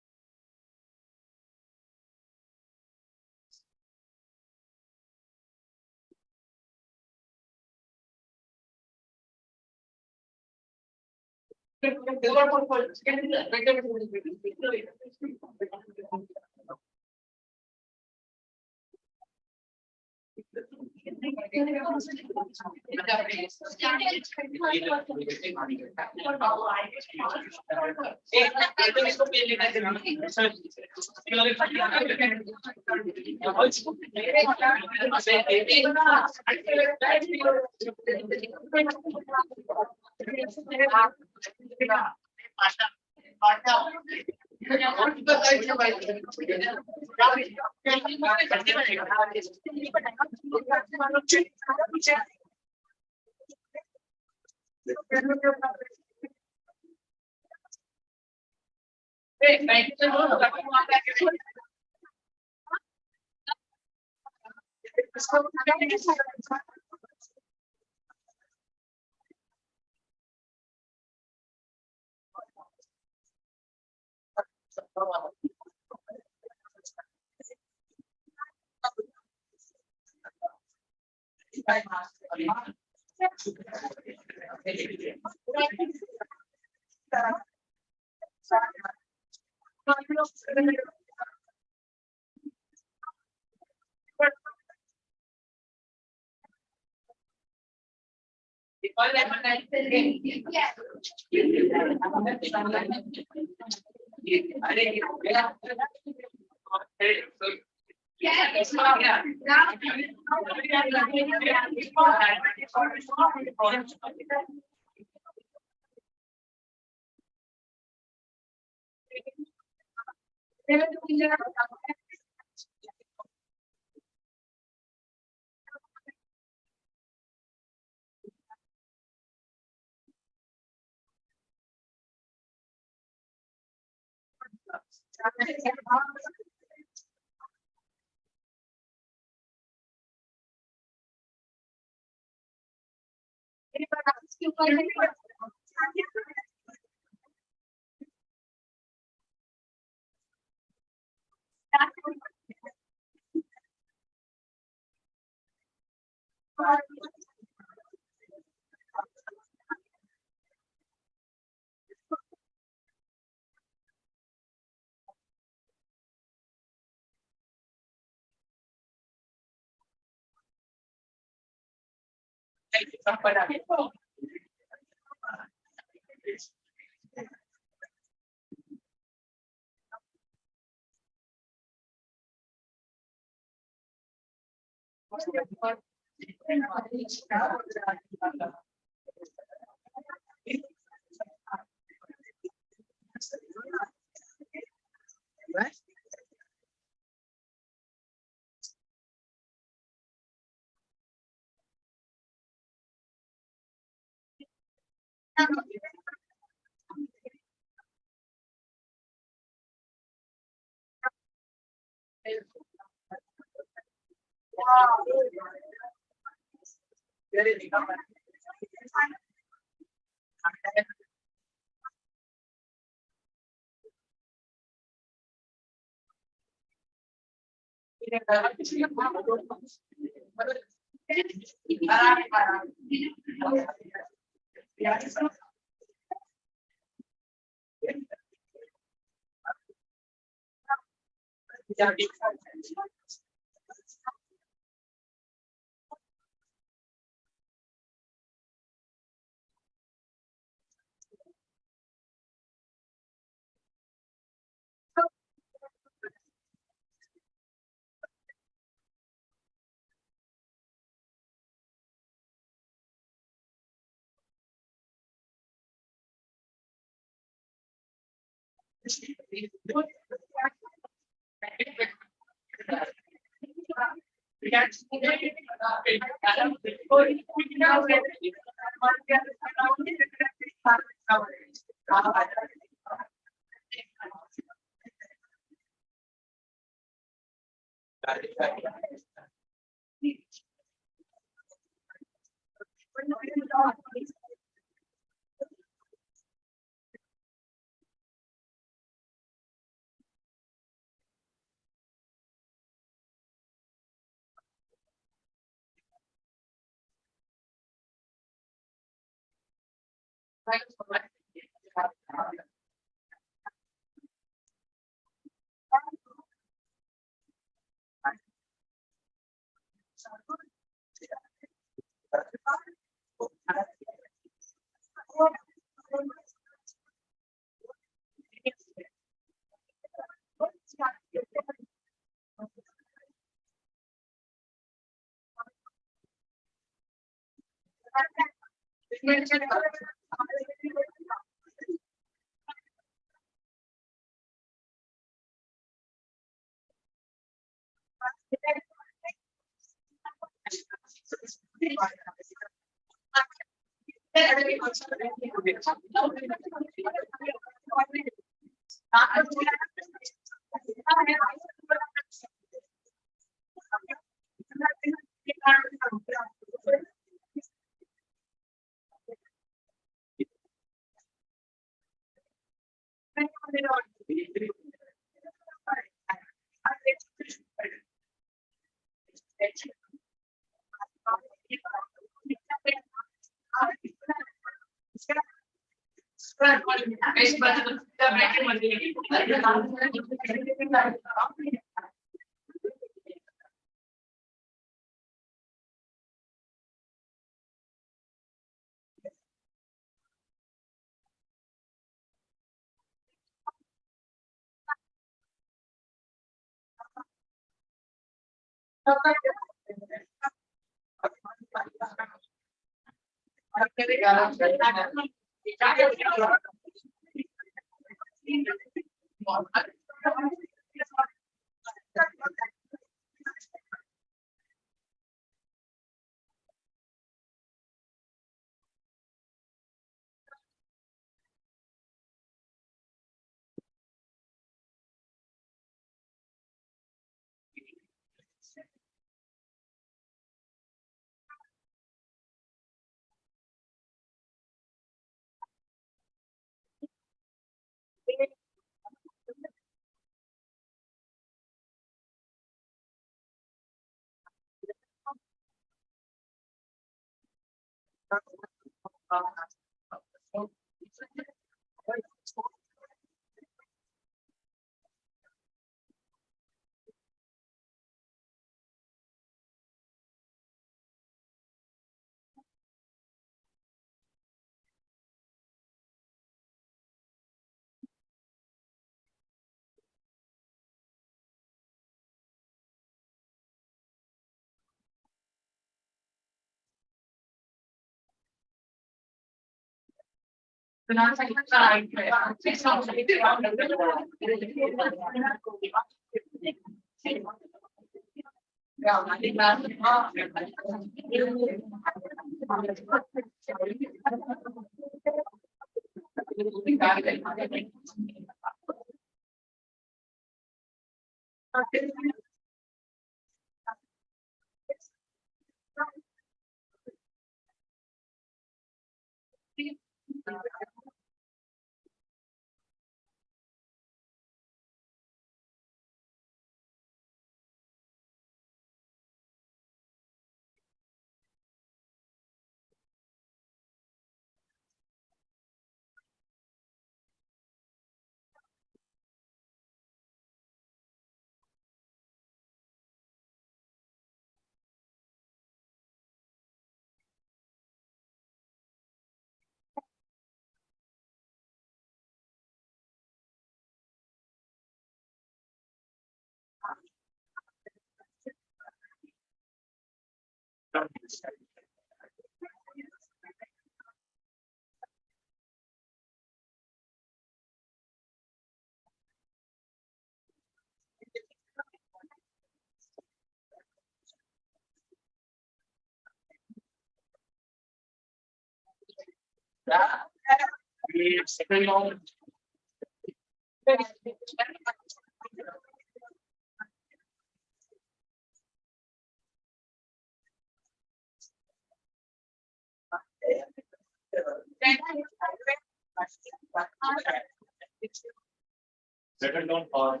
Second down or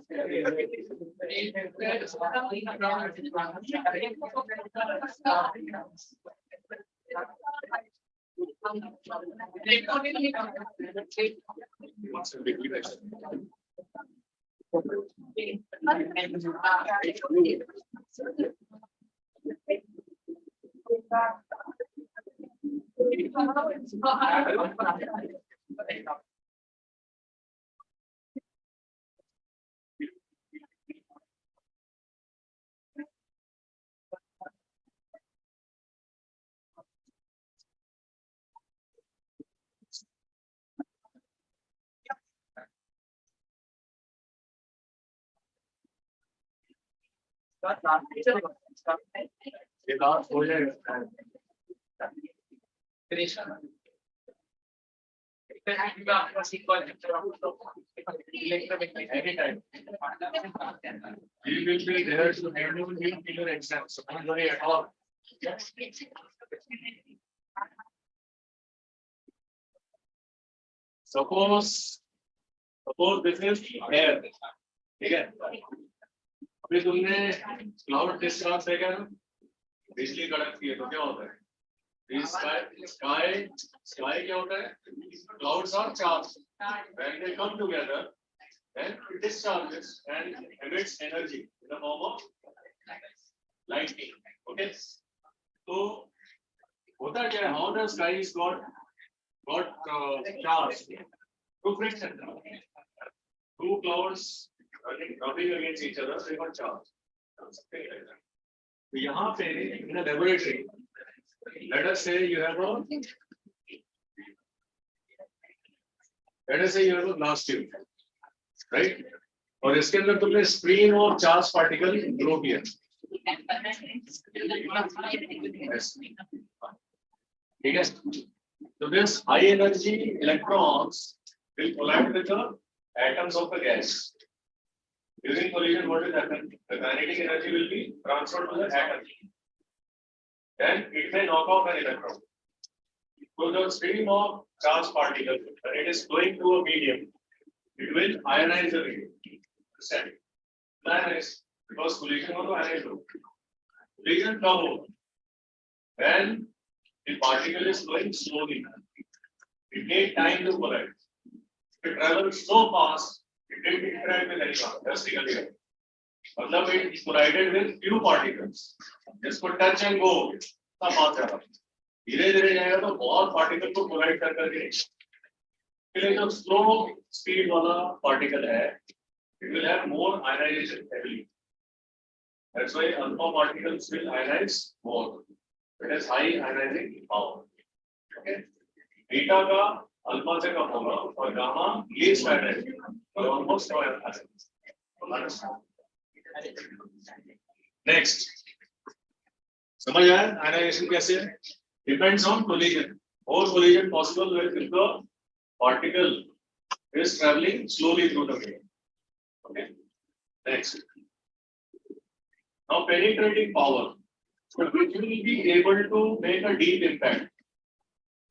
Anytime. You will be there to handle your exams. So don't worry at all. Suppose this is air. ठीक है? अभी तुमने cloud discharge देखा ना? बिजली कड़कती है तो क्या होता है? Sky क्या होता है? Clouds are charged. When they come together, then it discharges and emits energy in the form of lightning. Okay. So, होता क्या है? How the sky is got charged? Through friction. Two clouds rubbing against each other, they got charged. Something like that. So, यहाँ पे in a laboratory, let us say you have a glass tube, right? और इसके अंदर तुमने screen और charge particle grow किया. ठीक है? So this high energy electrons will collide with the atoms of the gas. During collision, what will happen? The kinetic energy will be transferred to the atom. Then it may knock off an electron. So the stream of charged particle, when it is flowing through a medium, it will ionize the medium. Understand? Ionize, because collision हो तो ionize हो. Collision कब हो? When the particle is flowing slowly. It takes time to collide. If it travels so fast, it didn't interact with anyone. That's the idea. मतलब it collided with few particles. जिसको touch and go, सब बात है. धीरे-धीरे जाएगा तो बहुत particle को collide करके फिर जो slow speed वाला particle है, it will have more ionization heavily. That's why alpha particles will ionize more. It has high ionizing power. Okay. Beta का alpha से कम होगा और gamma least ionizing और almost no ionizing. Next. समझ आया ionization कैसे है? Depends on collision. More collision possible if the particle is traveling slowly through the medium. Okay. Next. Now penetrating power. So which will be able to make a deep impact.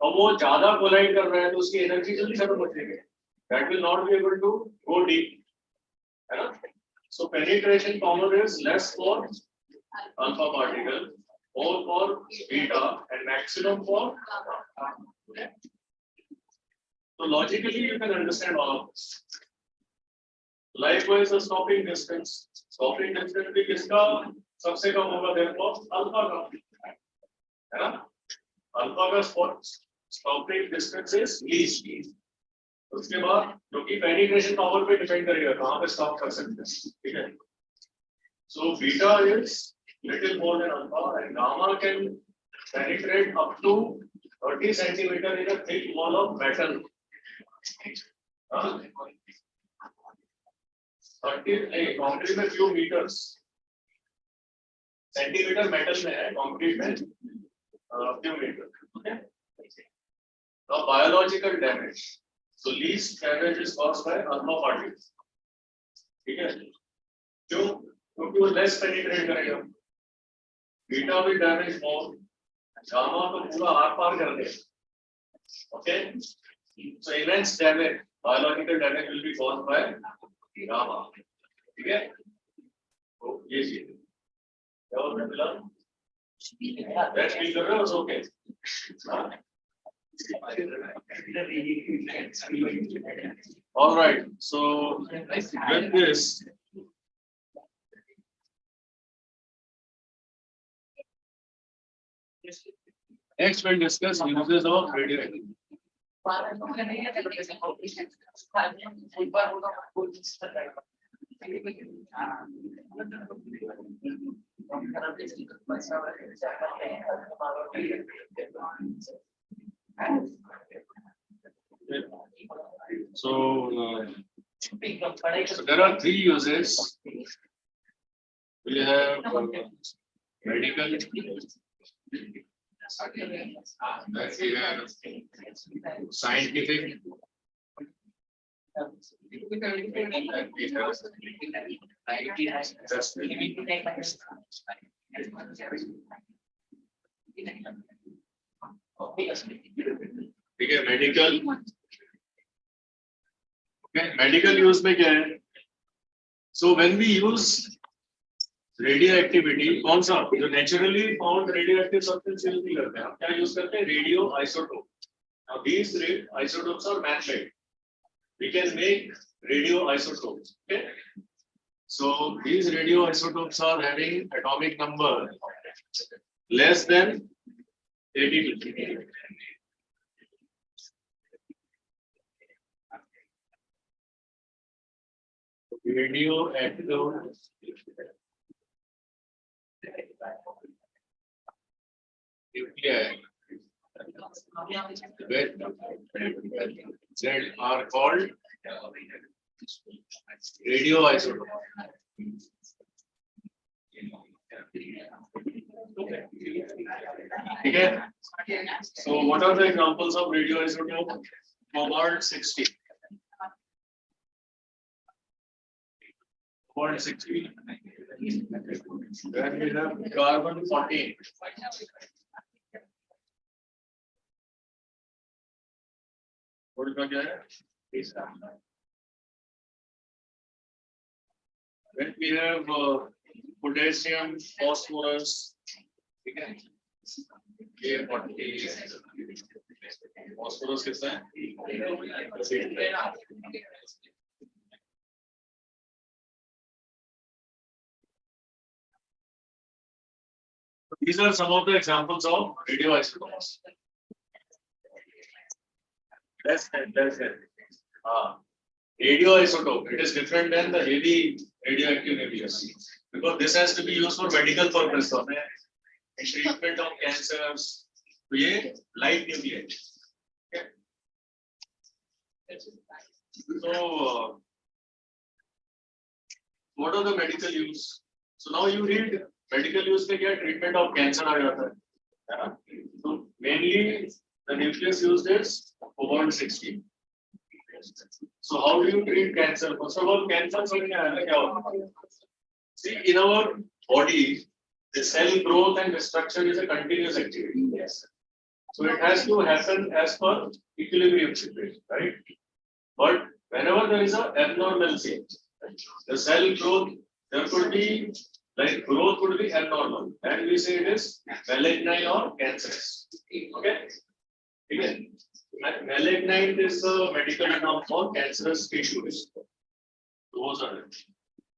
अब वो ज़्यादा collide कर रहा है तो उसकी energy जल्दी खत्म हो जाएगी. That will not be able to go deep. है ना? So penetration power is less for alpha particle, more for beta, and maximum for. So logically you can understand all of this. Likewise, the stopping distance. Stopping distance भी किसका सबसे कम होगा therefore alpha का. है ना? Alpha का stopping distance is least. उसके बाद जो कि penetration power पे depend करेगा कहाँ पे stop कर सकते हैं. ठीक है? So beta is little more than alpha and gamma can penetrate up to 30 centimeter in a thick wall of metal. 30 concrete में few meters. Centimeter metal में है concrete में few meters. Okay. Now biological damage. So least damage is caused by alpha particles. ठीक है? क्यों? क्योंकि वो less penetrate करेगा. Beta will damage more. Gamma तो पूरा आर पार कर दे. Okay. So immense damage, biological damage will be caused by gamma. ठीक है? तो ये चीज. क्या और मैं मिला? That feel कर रहे हो? It's okay. All right. So with this. Next, we'll discuss uses of radioactivity. So there are three uses. We have medical, then we have scientific, and we have ठीक है मेडिकल मेडिकल यूज में क्या है so when we use radioactivity कौन सा जो naturally found radioactive substance use नहीं करते हैं हम क्या यूज करते हैं radio isotope now these isotopes are man made we can make radio isotopes okay so these radioisotopes are having atomic number less than 82 radioactive nuclei that are called radioisotope. Okay. So what are the examples of radioisotope? Cobalt-60. Cobalt-60. Then we have carbon-14. What is that? Then we have potassium, phosphorus. Okay. Phosphorus कितना है? These are some of the examples of radioisotopes. That's it. Radioisotope. It is different than the heavy radioactive nucleus because this has to be used for medical purpose. In treatment of cancers, तो ये light nuclei. Okay. So, what are the medical use? So now you read medical use में क्या treatment of cancer आ जाता है. So mainly the nucleus used is cobalt-60. So how do you treat cancer? First of all, cancer see in our body, the cell growth and destruction is a continuous activity. Yes. So it has to happen as per equilibrium situation, right? But whenever there is an abnormal change, the cell growth, there could be like growth would be abnormal, and we say it is malignant or cancerous. Okay. Okay. Malignant is a medical term for cancerous tissues. Those are it.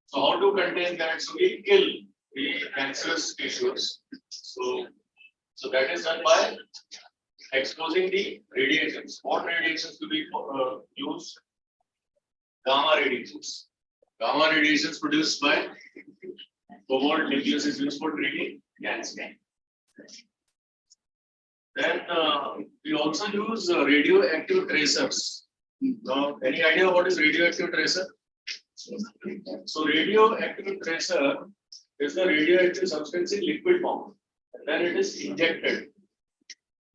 So how to contain that? So we kill the cancerous tissues. So that is done by exposing the radiations. What radiations do we use? Gamma radiations. Gamma radiations produced by cobalt nucleus is used for treating cancer. Then we also use radioactive tracers. Any idea what is radioactive tracer? So radioactive tracer is the radioactive substance in liquid form. And then it is injected.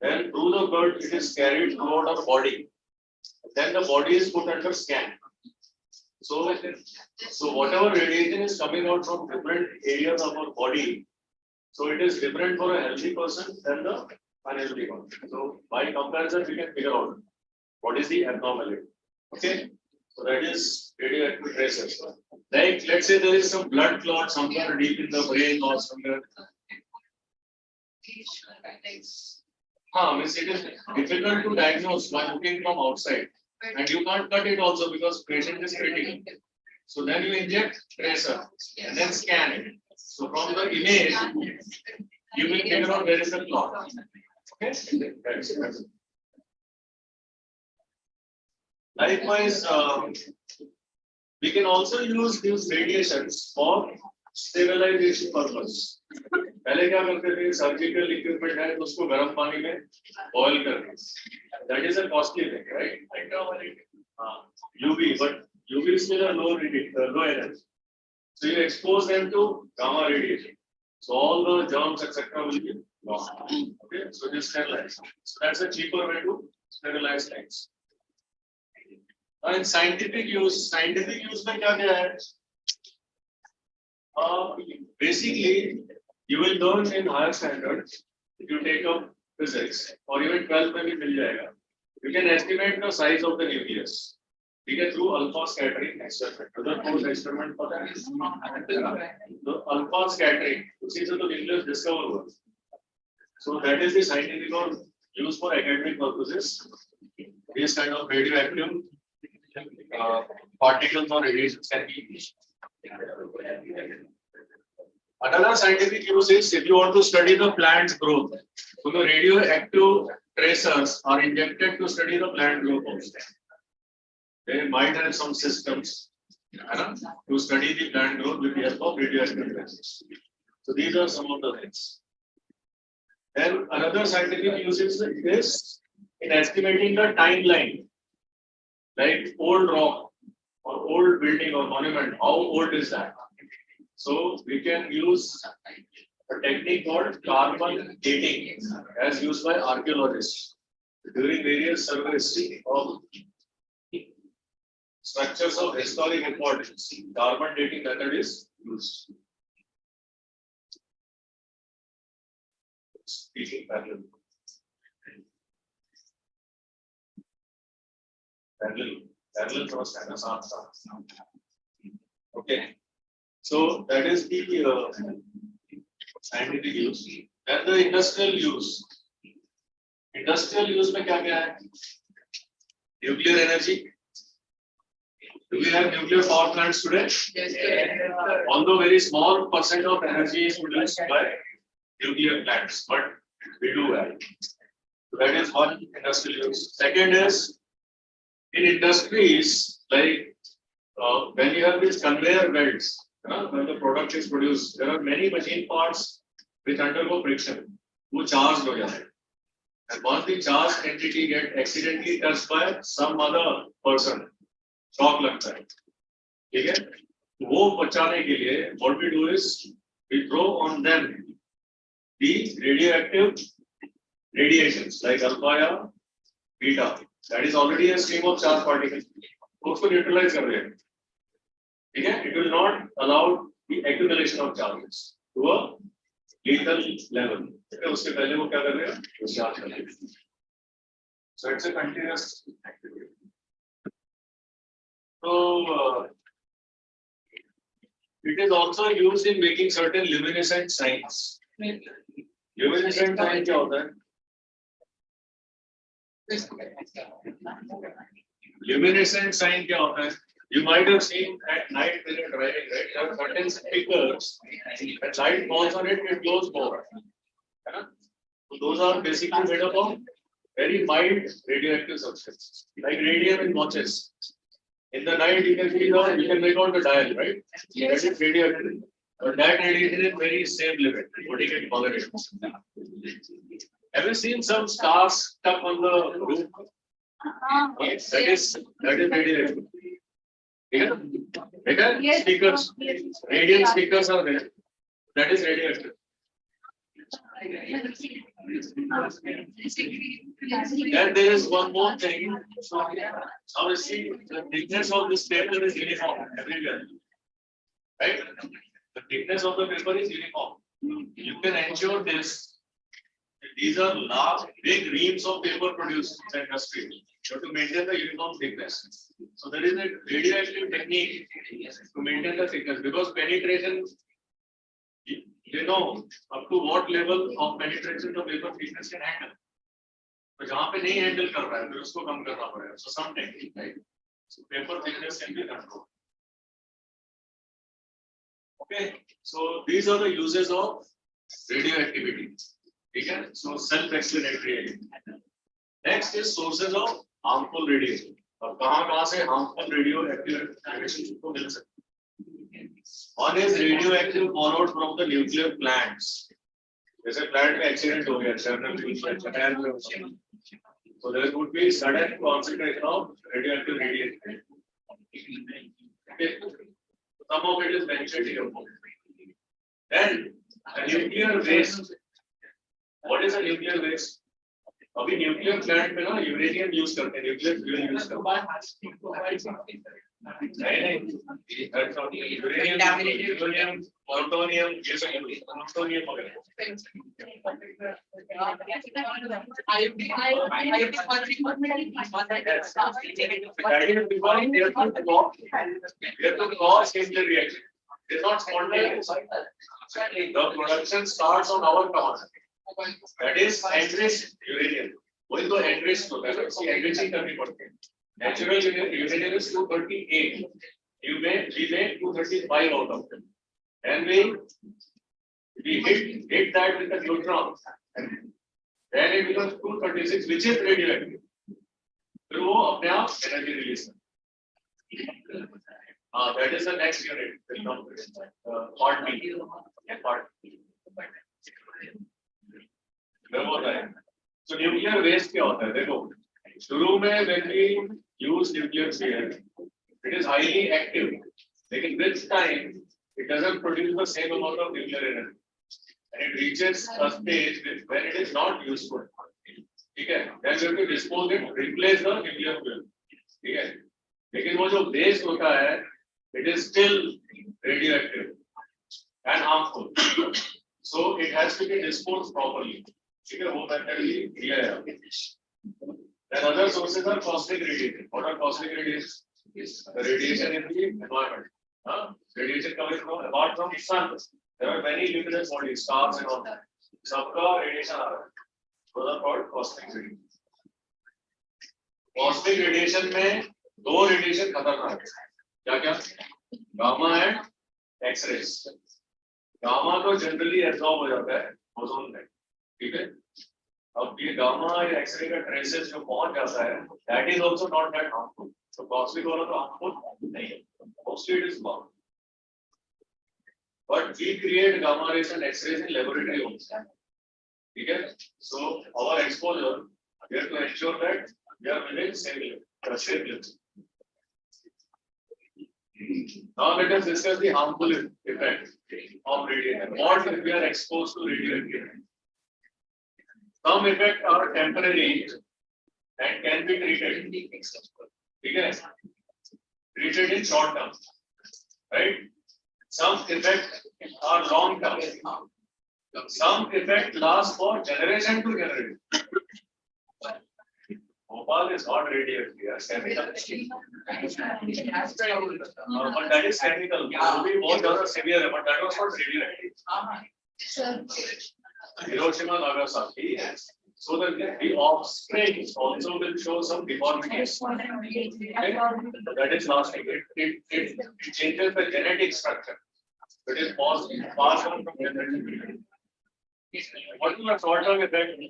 Then through the blood it is carried throughout our body. Then the body is put under scan. So whatever radiation is coming out from different areas of our body, so it is different for a healthy person than the unhealthy one. So by comparison, we can figure out what is the abnormality. Okay, so that is radioactive tracers. Like let's say there is some blood clot somewhere deep in the brain or somewhere. Means it is difficult to diagnose by looking from outside, and you can't cut it also because patient is critical. So then you inject tracer and then scan it. So from the image, you will figure out where is the clot. Okay. That's- Likewise, we can also use these radiations for sterilization purpose. पहले क्या करते थे surgical equipment है तो उसको गर्म पानी में बॉईल करते that is a costly thing right UV but UV is still a low energy so you expose them to gamma radiation so all the germs etc will be lost okay so just sterilize so that's a cheaper way to sterilize things and scientific use में क्या क्या है basically you will learn in higher standards if you take up physics or even 12th में भी मिल जाएगा you can estimate the size of the nucleus ठीक है through alpha scattering experiment तो कोर्स experiment पता है तो alpha scattering उसी से तो nucleus discover हुआ so that is the scientific or used for academic purposes these kind of radioactive particles or radiations can be used. Another scientific use is if you want to study the plant's growth. So the radioactive tracers are injected to study the plant growth also. They might have some systems to study the plant growth with the help of radioactive tracers. So these are some of the things. Then another scientific use is in estimating the timeline. Like old rock or old building or monument, how old is that? So we can use a technique called carbon dating as used by archaeologists during various surveys of structures of historic importance. Carbon dating method is used. Speaking parallel. Parallel cross okay, so that is the scientific use. Then the industrial use. Industrial use में क्या क्या है? Nuclear energy. Do we have nuclear power plants today? Yes. Although very small percent of energy is produced by nuclear plants, but we do have. So that is one industrial use. Second is in industries like when you have these conveyor belts, when the product is produced, there are many machine parts which undergo friction, who charged हो जाते हैं. And once the charged entity get accidentally touched by some other person, shock लगता है, ठीक है? वो बचाने के लिए what we do is we throw on them the radioactive radiations like alpha या beta. That is already a stream of charged particles. उसको neutralize कर रहे हैं. ठीक है? It will not allow the accumulation of charges to a lethal level. उसके पहले वो क्या कर रहे हैं? वो charge कर रहे हैं. So it's a continuous activity. So it is also used in making certain luminescent signs. Luminescent sign क्या होता है? Luminescent sign क्या होता है? You might have seen at night when you're driving, right? There are certain speakers. When light falls on it, it glows more. So those are basically made up of very mild radioactive substances, like radium in watches. In the night, you can see you can make out the dial, right? That is radioactive. But that radiation is very safe limit. What you can tolerate. Have you seen some stars stuck on the roof? Yes, that is radioactive. Yeah? Yes. Speakers, radiant speakers are there. That is radioactive. And there is one more thing. Now you see the thickness of this paper is uniform everywhere. Right? The thickness of the paper is uniform. You can ensure this. These are large, big reams of paper produced in the industry. You have to maintain the uniform thickness. So there is a radioactive technique to maintain the thickness because penetration, you know up to what level of penetration the paper thickness can handle. तो जहाँ पे नहीं handle कर रहा है फिर उसको कम करना पड़ेगा. So some technique, right? So paper thickness can be controlled. Okay, so these are the uses of radioactivity. Okay, so self-explanatory. Next is sources of harmful radiation. और कहाँ से harmful radioactive radiation को मिल सकता है? One is radioactive fallout from the nuclear plants. जैसे plant में accident हो गया, so there would be sudden concentration of radioactive radiation. Okay. Some of it is mentioned here. Then a nuclear waste. What is a nuclear waste? अभी nuclear plant में ना uranium use करते हैं, nuclear fuel use करते हैं। नहीं uranium, plutonium, ये सब प्लूटोनियम वगैरह। It is not spontaneous. The production starts on our command. That is enriched uranium. वही तो enriched होता है, इसकी enriching करनी पड़ती है. Natural uranium is 238. We make 235 out of them. And we hit that with the neutron. Then it becomes 236, which is radioactive. फिर वो अपने आप energy release करता है. That is the next unit. Part B. Part B. So nuclear waste क्या होता है? देखो, शुरू में when we use nuclear fuel, it is highly active. लेकिन with time, it doesn't produce the same amount of nuclear energy, and it reaches a stage when it is not useful. ठीक है? Then we have to dispose it, replace the nuclear fuel. ठीक है? लेकिन वो जो waste होता है, it is still radioactive and harmful. So it has to be disposed properly. ठीक है, वो method ही दिया है. Then other sources are cosmic radiation. What are cosmic radiation? The radiation in the environment. Radiation coming from apart from the sun. There are many luminous bodies, stars and all that. सबका radiation आ रहा है. Those are called cosmic radiation. Cosmic radiation में दो radiation खतरनाक है. क्या? Gamma and X-rays. Gamma तो generally absorb हो जाता है ओजोन में. ठीक है, अब ये गामा या एक्सरे का ट्रेसेस जो पहुंच जाता है, that is also not that harmful. So cosmic वाला तो harmful नहीं है, mostly it is bomb. But we create gamma rays and X-rays in laboratory also. ठीक है, so our exposure, we have to ensure that we are within same limit. Now let us discuss the harmful effect of radiation. What if we are exposed to radioactivity? Some effects are temporary and can be treated. Okay? Treated in short term, right? Some effects are long term. Some effect lasts for generation to generation. Bhopal is not radioactive, yes, chemical. But that is chemical. Maybe more severe, but that was not radioactive. Hiroshima, Nagasaki. So that the offspring also will show some deformities. Okay? That is last thing. It changes the genetic structure. It is passed on from generation to generation. What is the short-term effect?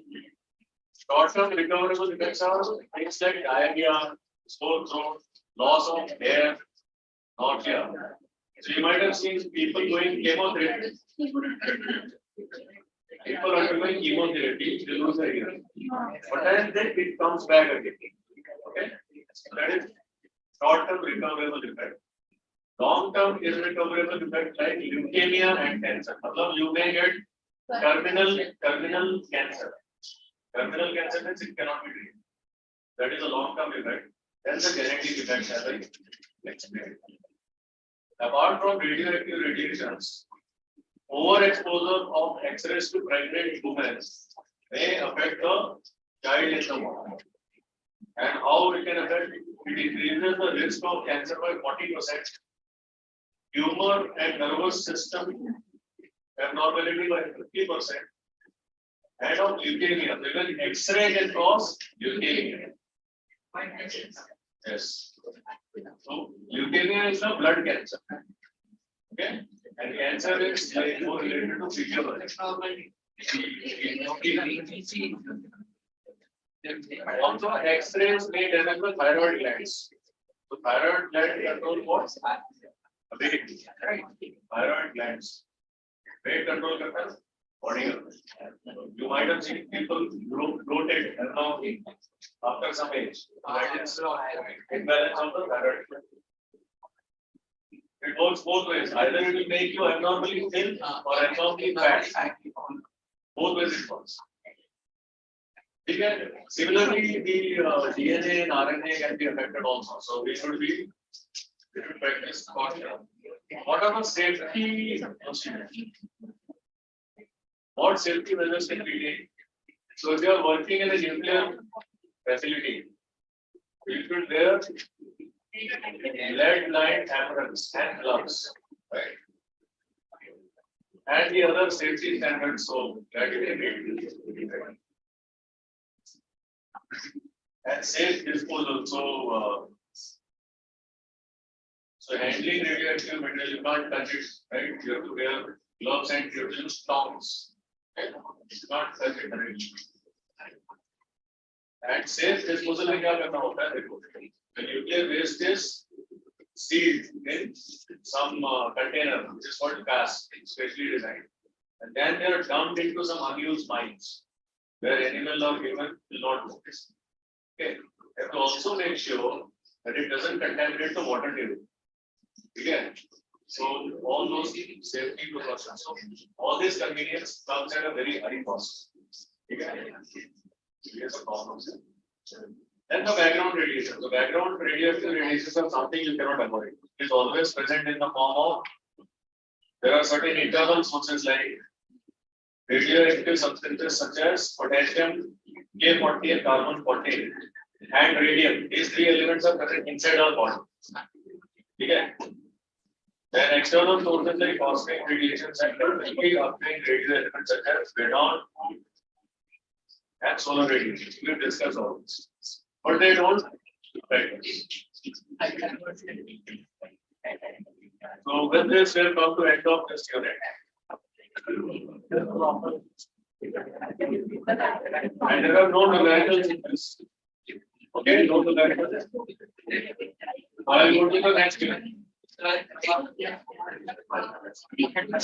Short-term recoverable effects are things like diarrhea, sore throat, loss of hair, nausea. So you might have seen people going chemotherapy. People undergoing chemotherapy, they lose their hearing. But then it comes back again. Okay? That is short-term recoverable effect. Long-term irrecoverable effect like leukemia and cancer. You may get terminal cancer. Terminal cancer means it cannot be treated. That is a long-term effect. Then the genetic effect as I explained. Apart from radioactive radiations, overexposure of X-rays to pregnant women may affect the child in the womb. And how it can affect? It increases the risk of cancer by 40%, tumor and nervous system abnormality by 50%, and of leukemia. Because X-ray can cause leukemia. Yes. So leukemia is a blood cancer. Okay. And cancer is more related to physiology. Also, X-rays may develop thyroid glands. So thyroid gland control what? Weight, right? Thyroid glands. Weight control करता है body. You might have seen people bloated abnormally after some age. That is imbalance of the thyroid gland. It works both ways. Either it will make you abnormally thin or abnormally fat. Both ways it works. Okay. Similarly, the DNA and RNA can be affected also. So we should practice caution. What are the safety procedures? What safety measures can we take? So if you are working in a nuclear facility, you should wear lead-lined aprons and gloves, right? And the other safety standards, so that you can meet. And safe disposal. So handling radioactive material, you can't touch it, right? You have to wear gloves and you have to use tongs. Okay? You can't touch it, right? And safe disposal में क्या करना होता है देखो, the nuclear waste is sealed in some container which is called cask, specially designed, and then they are dumped into some unused mines where animal or human will not notice. Okay, you have to also make sure that it doesn't contaminate the water table. Okay, so all those safety precautions. So all this convenience comes at a very high cost. Okay. Here's a problem. Then the background radiation. The background radioactive radiations are something you cannot avoid. It is always present in the form of, there are certain internal sources like radioactive substances such as potassium, K40 and carbon 14 and radium. These three elements are present inside our body. Okay. Then external sources like cosmic radiations and chemically occurring radio elements such as radon and solar radiation. We discuss all this, but they don't affect us. So with this, we'll come to end of this unit. And there are no numericals in this. Okay, no numericals. I'll go to the next unit.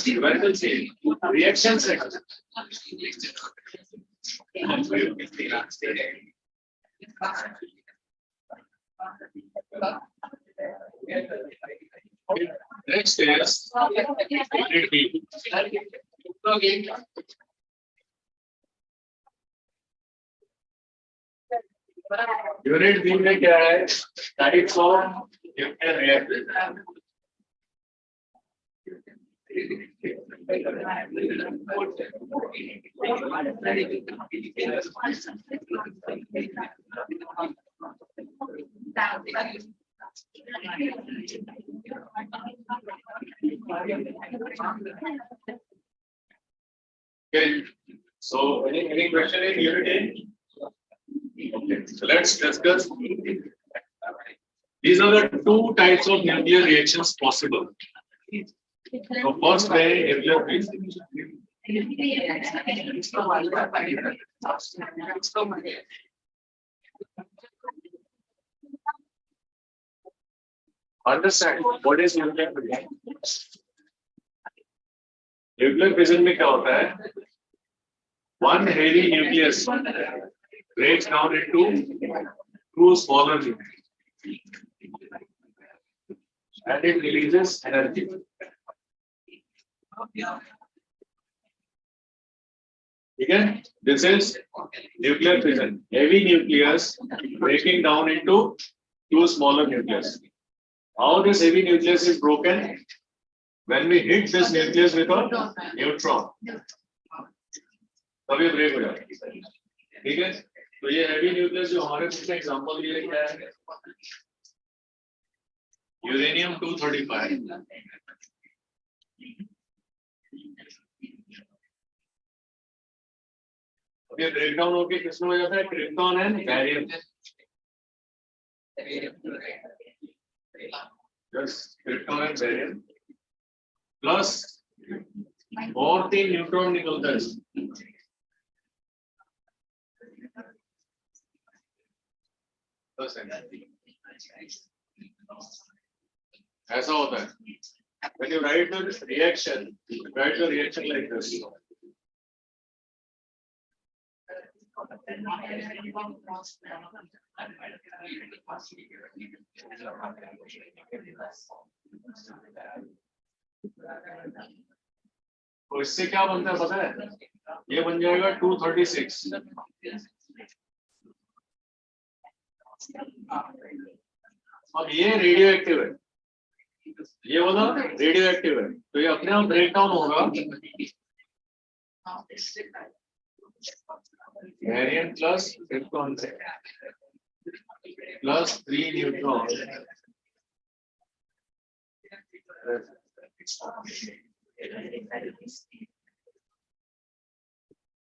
Numerical C. Reaction section. Next is unit B. Unit B में क्या है? Types of nuclear reactors. Okay. So any question in unit A? Okay. So let's discuss. These are the two types of nuclear reactions possible. So first way, nuclear fission. Understand what is nuclear fission? Nuclear fission में क्या होता है? One heavy nucleus breaks down into two smaller nuclei, and it releases energy. Again, this is nuclear fission. Heavy nucleus breaking down into two smaller nucleus. How this heavy nucleus is broken? When we hit this nucleus with a neutron, तभी break हो जाता है. ठीक है? तो ये heavy nucleus जो हमारे कुछ एग्जांपल दिए क्या है? यूरेनियम 235. ये ब्रेकडाउन होके किसमें हो जाता है? Krypton and barium. Just krypton and barium plus और 3 न्यूट्रॉन निकलता है। ऐसा होता है। When you write the reaction, write the reaction like this. तो इससे क्या बनता है पता है? ये बन जाएगा 236। अब ये रेडियो एक्टिव है, ये वाला रेडियो एक्टिव है, तो ये अपने आप ब्रेक डाउन होगा। Barium plus electron plus 3 neutron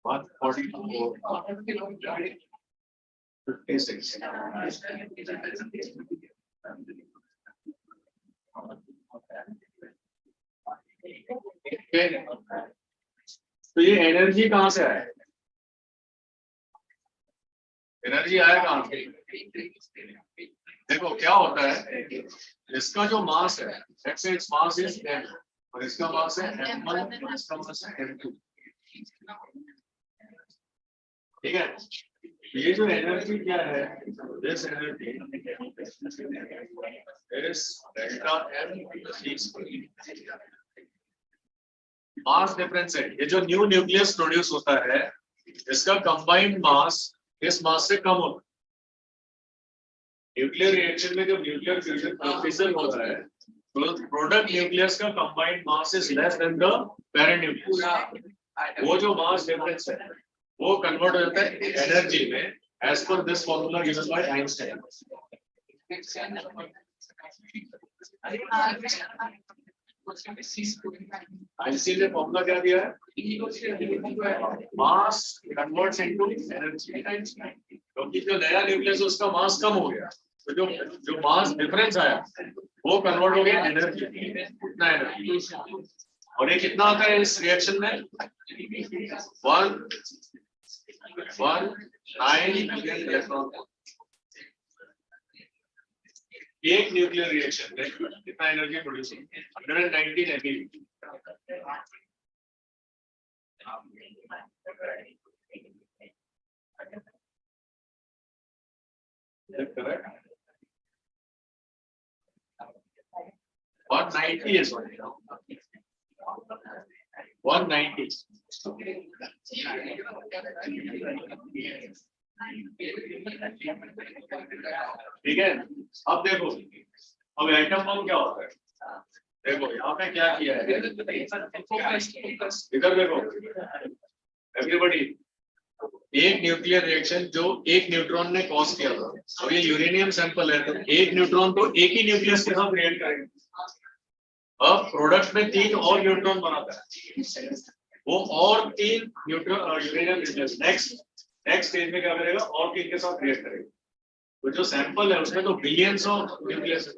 One 44, 56. तो ये एनर्जी कहां से आया? एनर्जी आया कहां से? देखो क्या होता है, इसका जो मास है, its मास इज m और इसका मास है m1 और इसका मास है m2। ठीक है, ये जो एनर्जी क्या है, this energy is delta m mass difference है। ये जो न्यू न्यूक्लियस प्रोड्यूस होता है, इसका कंबाइंड मास इस मास से कम होता है। न्यूक्लियर रिएक्शन में जब न्यूक्लियर फ्यूजन होता है, तो प्रोडक्ट न्यूक्लियस का combined mass is less than the parent nucleus. वो जो मास डिफरेंस है, वो कन्वर्ट हो जाता है एनर्जी में, as per this formula given by Einstein. Einstein ने फॉर्मूला क्या दिया है? Mass converts into energy. क्योंकि जो नया न्यूक्लियस उसका मास कम हो गया, तो जो मास डिफरेंस आया वो कन्वर्ट हो गया एनर्जी, कितना एनर्जी। और ये कितना आता है इस रिएक्शन में? 119 इलेक्ट्रॉन। एक न्यूक्लियर रिएक्शन में कितना एनर्जी प्रोड्यूस होगी? 119 MeV। करेक्ट? 190 is 190। ठीक है, अब देखो, अब एटम बम क्या होता है? देखो यहाँ पे क्या किया है, इधर देखो एवरीबॉडी, एक न्यूक्लियर रिएक्शन जो एक न्यूट्रॉन ने कॉज किया था। अब ये यूरेनियम सैंपल है, तो एक न्यूट्रॉन तो एक ही न्यूक्लियस के साथ रिएक्ट करेंगे। अब प्रोडक्ट में 3 और न्यूट्रॉन बनाता है, वो और 3 neutron uranium nucleus next stage में क्या करेगा, और 3 के साथ रिएक्ट करेगा। तो जो सैंपल है उसमें तो बिलियंस ऑफ न्यूक्लियस है।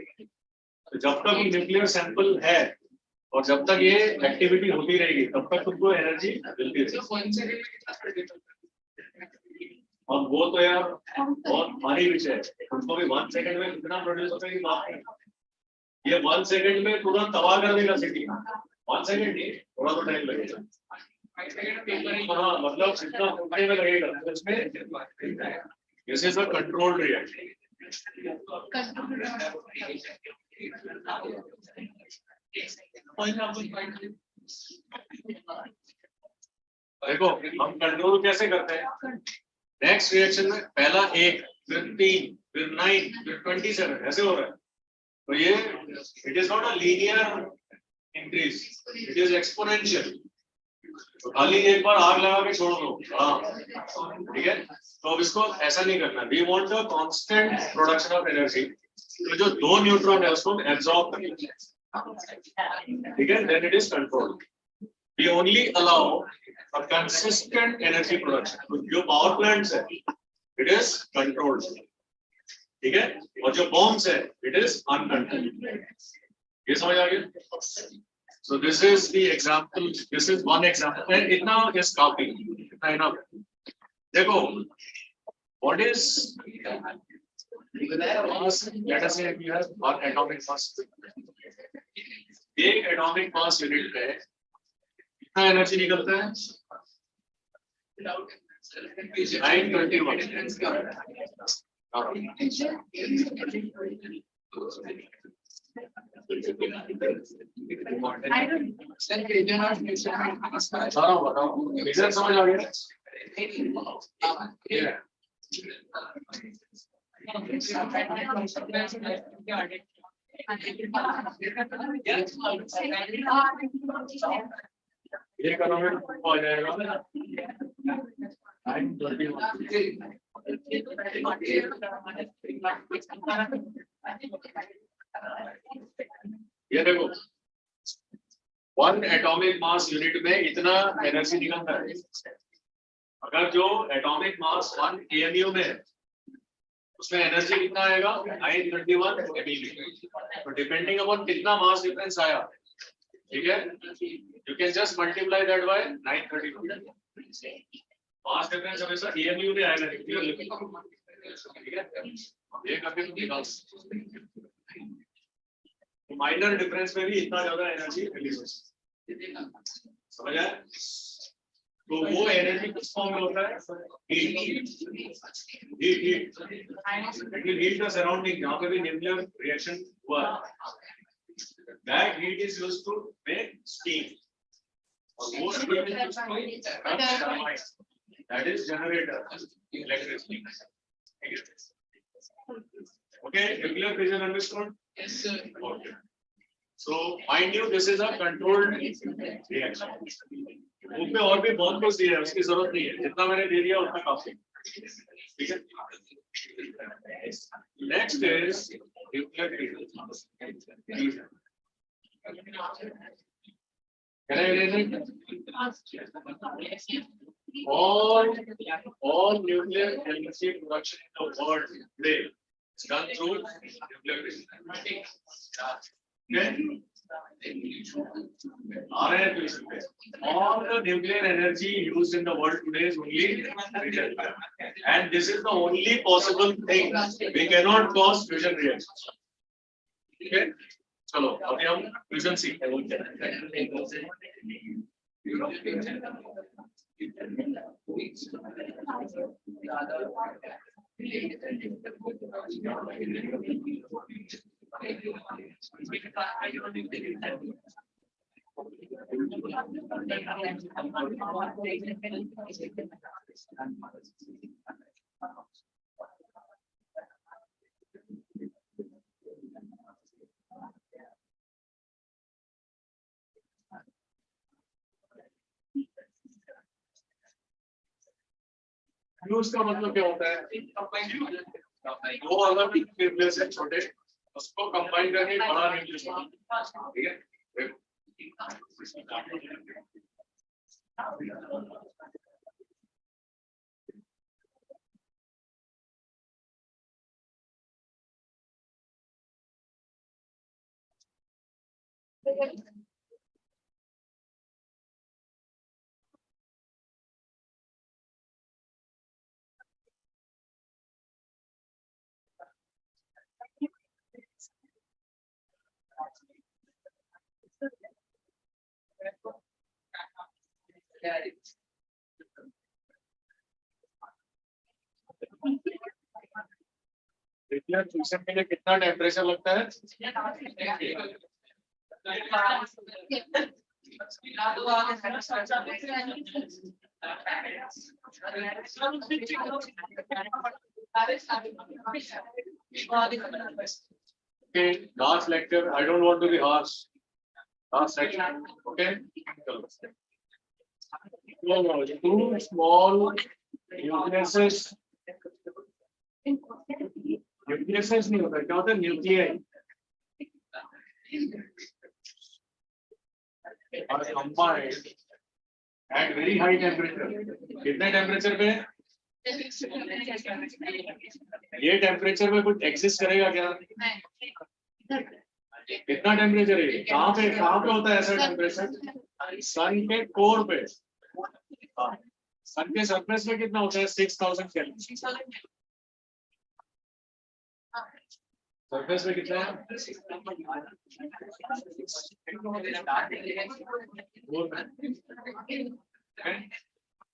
तो जब तक न्यूक्लियर सैंपल है और जब तक ये एक्टिविटी होती रहेगी, तब तक तुमको एनर्जी मिलती रहेगी। और वो तो यार बहुत भारी विषय है, तुमको भी 1 सेकंड में कितना प्रोड्यूस होता है कि बात नहीं। ये 1 सेकंड में पूरा तबाह कर देगा सिटी। 1 सेकंड नहीं, थोड़ा तो टाइम लगेगा। हाँ, मतलब इतना फूटने में लगेगा। इसमें this is a controlled reaction. देखो हम कंट्रोल कैसे करते हैं, नेक्स्ट रिएक्शन में पहला 1, फिर 3, फिर 9, फिर 27 ऐसे हो रहा है। तो ये it is not a linear increase, it is exponential. तो खाली एक बार आग लगा के छोड़ दो, हाँ ठीक है। तो अब इसको ऐसा नहीं करना, we want the constant production of energy. तो जो 2 न्यूट्रॉन है उसको एब्जॉर्ब करना, ठीक है, then it is controlled. We only allow a consistent energy production. जो पावर प्लांट्स है इट इज कंट्रोल्ड, ठीक है, और जो बॉम्ब्स है इट इज अनकंट्रोल्ड। ये समझ आ गया? So this is the example. This is one example. And इतना is काफी. इतना enough. देखो, what is mass? Let us say you have one atomic mass. एक atomic mass unit पे कितना energy निकलता है? 921. Reason समझ आ गया? ये करो में हो जाएगा 921. ये देखो 1 एटॉमिक मास यूनिट में इतना एनर्जी निकलता है. अगर जो एटॉमिक मास 1 AMU में है उसमें एनर्जी कितना आएगा 921 MeV. तो डिपेंडिंग अपॉन कितना मास डिफरेंस आया, ठीक है, you can just multiply that bye 931. Mass difference हमेशा AMU में आएगा, ठीक है, ये कभी निकाल माइनर डिफरेंस में भी इतना ज्यादा एनर्जी रिलीज हो सकती है. समझ आया? तो वो एनर्जी किस फॉर्म में होता है? Heat the surrounding. जहाँ पे भी न्यूक्लियर रिएक्शन हुआ that heat is used to make steam. और वो steam is used to that is generator electricity. Okay, nuclear fission understood? Yes, sir. Okay. So mind you, this is a controlled reaction. उसमें और भी बहुत कुछ दिया है, उसकी जरूरत नहीं है. जितना मैंने दे दिया उतना काफी. ठीक है. Next is nuclear fission. Can I erase it? All nuclear energy production in the world today is done through nuclear fission. Okay? All the nuclear energy used in the world today is only fission. And this is the only possible thing. We cannot cause fusion reactions. Okay? चलो अभी हम fusion सीखते हैं. Fuse का मतलब क्या होता है? दो अलग न्यूक्लियस है छोटे, उसको कंबाइन करके बड़ा न्यूक्लियस बनता है. ठीक है. न्यूक्लियर फ्यूजन के लिए कितना टेम्परेचर लगता है? Okay, last lecture. I don't want to be harsh. Last section. Okay. No, two small nucleuses. Nucleuses नहीं होता, क्या होता है? Nuclei. Are combined at very high temperature. कितने टेम्परेचर पे? ये टेम्परेचर में कुछ एग्जिस्ट करेगा क्या? कितना टेम्परेचर है? कहाँ पे होता है ऐसा टेम्परेचर? सन के कोर पे, सन के सरफेस पे कितना होता है? 6000 केल्विन। सरफेस पे कितना है?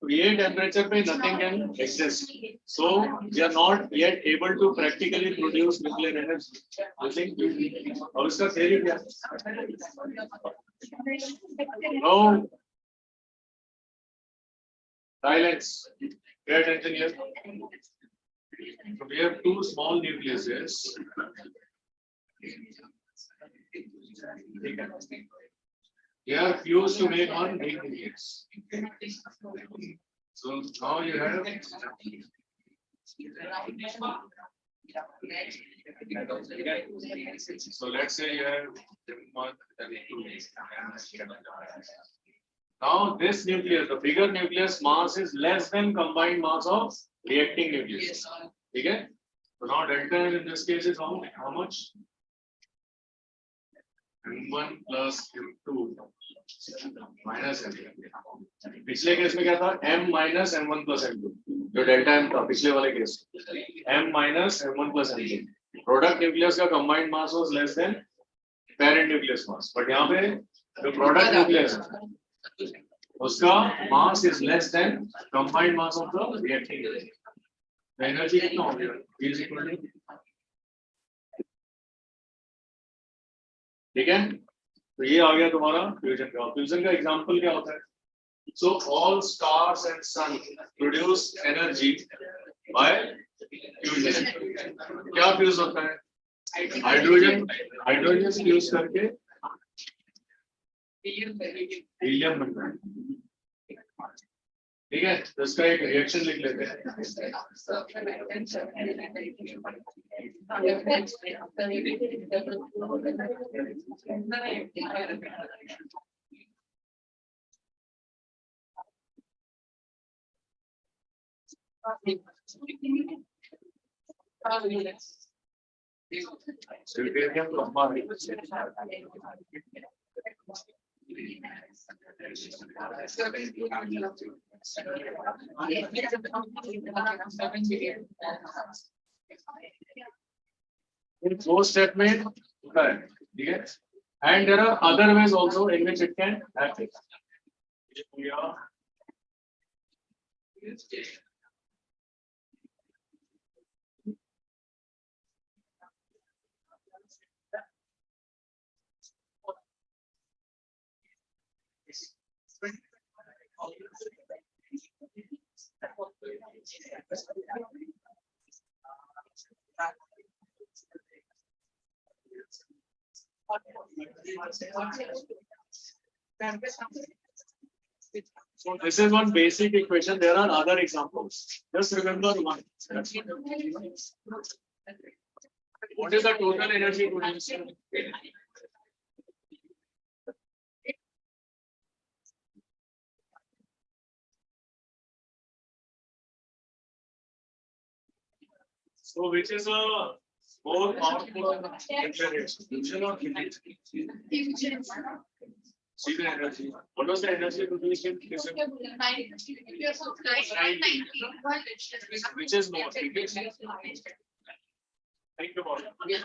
तो ये टेम्परेचर पे nothing can exist, so we are not yet able to practically produce nuclear energy. और उसका थ्योरी क्या? No silence, pay attention here. So we have two small nucleuses. They are fused to make one big nucleus. So now you have so let's say you have one and two. Now this nucleus, the bigger nucleus mass is less than combined mass of reacting nucleus. Okay? So now delta M in this case is how much? M1 plus M2 minus M2. पिछले case में क्या था? M minus M1 plus M2. जो delta M था पिछले वाले case M minus M1 plus M2. Product nucleus का combined mass was less than parent nucleus mass. But यहाँ पे जो प्रोडक्ट न्यूक्लियस उसका mass is less than combined mass of the reacting nucleus. Energy कितना हो गया? is equal to, ठीक है? तो ये आ गया तुम्हारा फ्यूजन का। फ्यूजन का एग्जांपल क्या होता है? So all stars and sun produce energy by fusion. क्या फ्यूज होता है? हाइड्रोजन फ्यूज करके हीलियम बनता है। ठीक है, तो इसका एक रिएक्शन लिख लेते हैं। दो स्टेप में होता है, ठीक है, and there are other ways also in which it can happen. So this is one basic equation. There are other examples. Just remember one. What is the total energy potential? So which is a more powerful fusion or fusion? See the energy. What was the energy produced? Which is more? Think about it.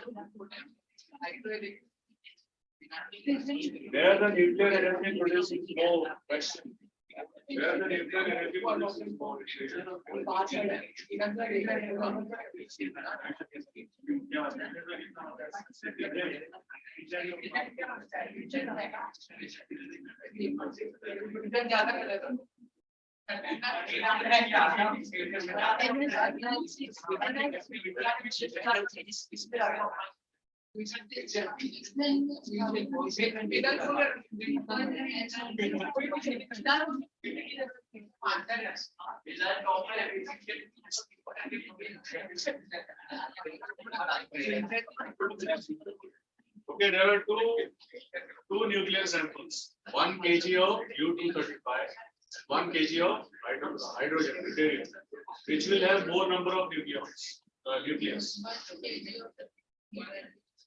Where the nuclear energy produces more question. Where the nuclear energy produces more Okay, there are two nuclear samples. 1 kg of U-235, 1 kg of hydrogen, deuterium, which will have more number of nucleus.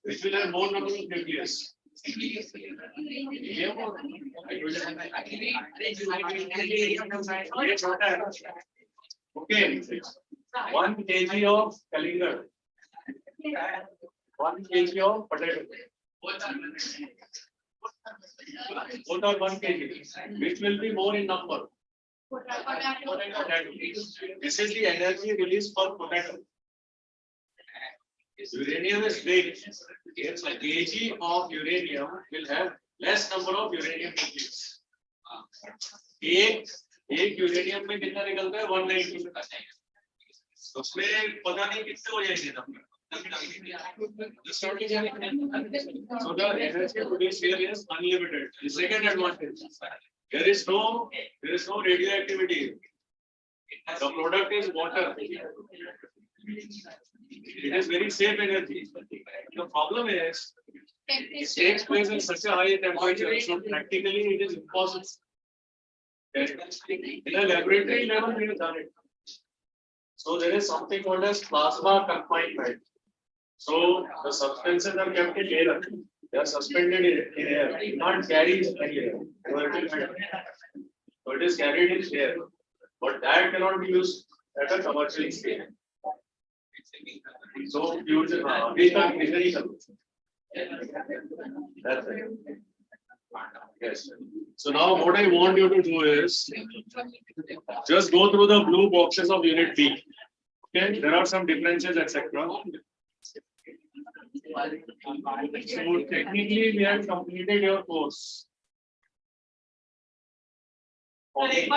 which will have more number of nucleus? Helium or hydrogen? Okay, 1 kg of calinder, 1 kg of potato. Both are 1 kg. Which will be more in number? Potato. This is the energy released for potato. Uranium is big. Yes, a kg of uranium will have less number of uranium nucleus. एक uranium में कितना निकलता है 190, उसमें पता नहीं कितने हो जाएंगे number. So the energy produced here is unlimited. The second advantage, there is no radioactivity. The product is water. It is very safe energy. The problem is it takes place in such a high temperature, so practically it is impossible. In a laboratory level, we have done it. So there is something called as plasma confinement. So the substances are kept in air. They are suspended in air. You can't carry anywhere. So it is carried in air. But that cannot be used at a commercial scale. So that's it. Yes. So now what I want you to do is just go through the blue boxes of unit B. Okay, there are some differences, etc. So technically we have completed your course. Okay.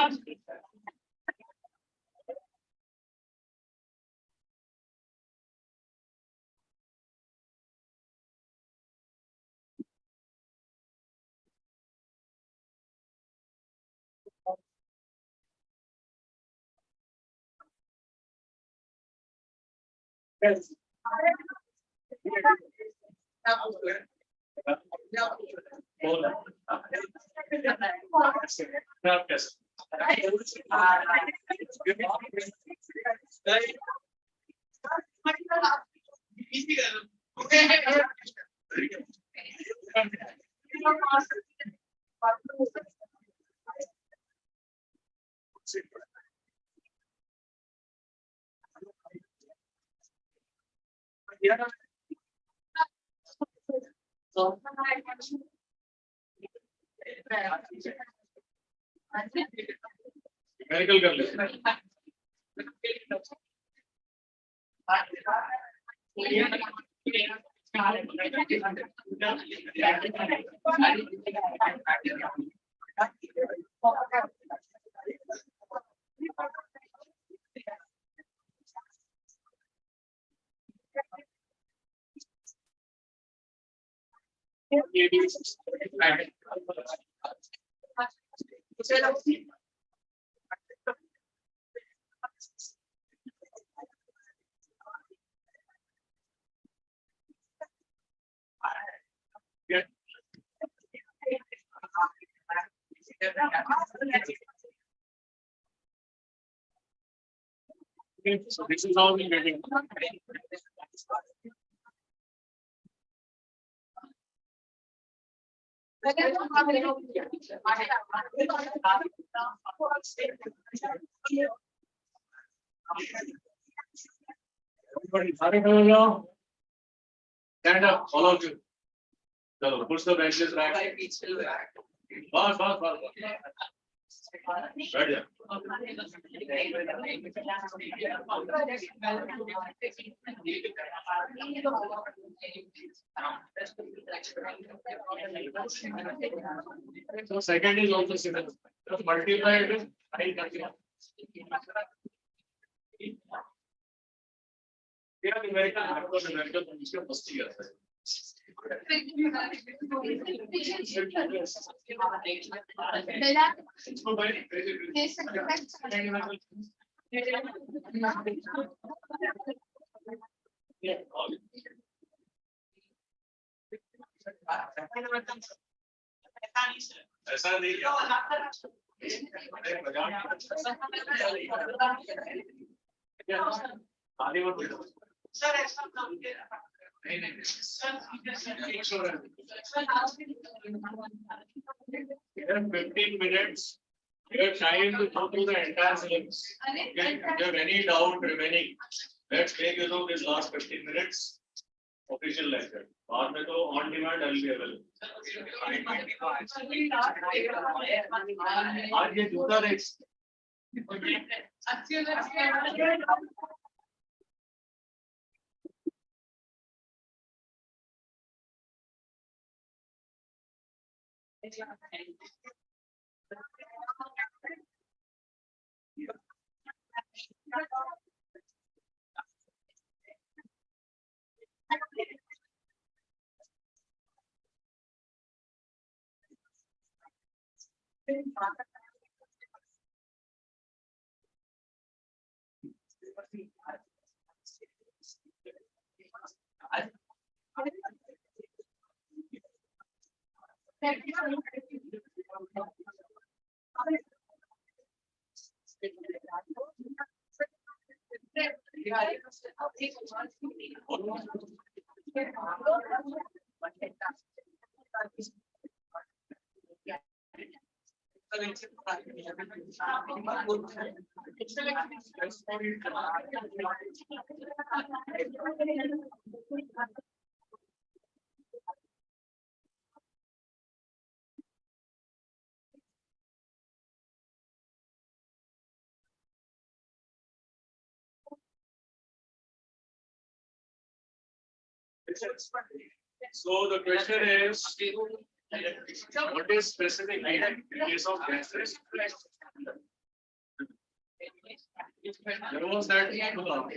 Yes. Medical कर लेते हैं. Okay, so this is how we get it. Everybody, stand up, all of you. So push the benches back. Back. Right there. So second is also similar. Just multiply it with 9. Yeah, numerical, इसका मस्ती करता है. ऐसा नहीं है. You have 15 minutes. You have time to go through the entire syllabus. Okay, if you have any doubt remaining, let's make use of this last 15 minutes. Official lecture. बाद में तो on demand will be available. आज ये जूता देख. So the question is, what is specific heat in case of gases? There was that. What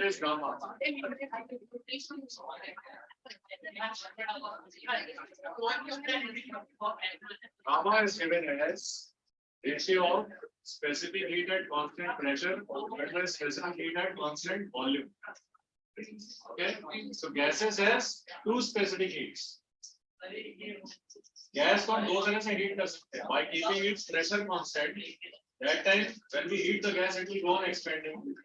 is gamma? Gamma is given as ratio of specific heat at constant pressure versus specific heat at constant volume. Okay, so gases has two specific heats. Gas को दो तरह से heat कर सकते हैं. By keeping its pressure constant, that time when we heat the gas, it will go on expanding.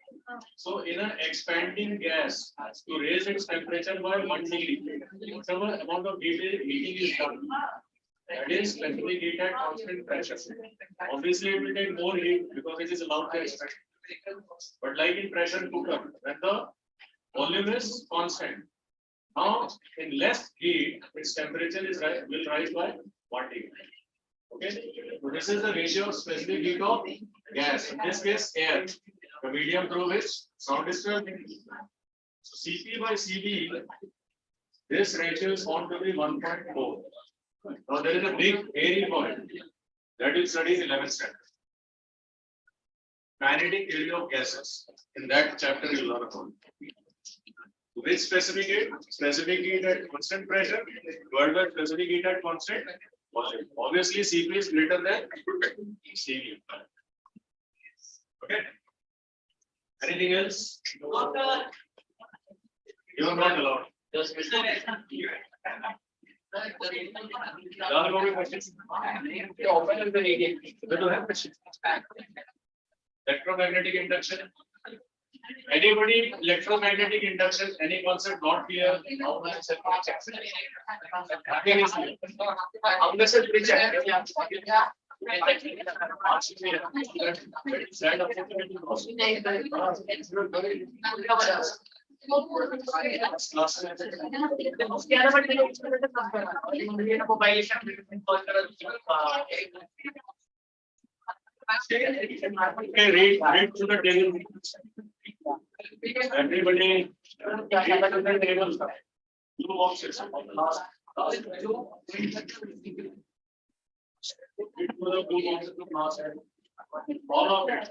So in an expanding gas, to raise its temperature by 1 degree, whatever amount of heating is done, that is specific heat at constant pressure. Obviously, it will take more heat because it is allowed to expand. But like in pressure cooker, when the volume is constant, now in less heat, its temperature will rise by 1 degree. Okay, so this is the ratio of specific heat of gas. In this case, air, the medium through which sound is traveling. So Cp by Cv, this ratio is found to be 1.4. Now there is a big airy point that is studied in 11th standard. Kinetic theory of gases. In that chapter, you will learn about. Which specific heat? Specific heat at constant pressure. Word specific heat at constant volume. Obviously, Cp is greater than Cv. Okay. Anything else? You are not allowed. Electromagnetic induction. Anybody electromagnetic induction? Any concept not clear? Okay, read to the table. Everybody, read to the table. Two boxes. Read to the two boxes. All of it.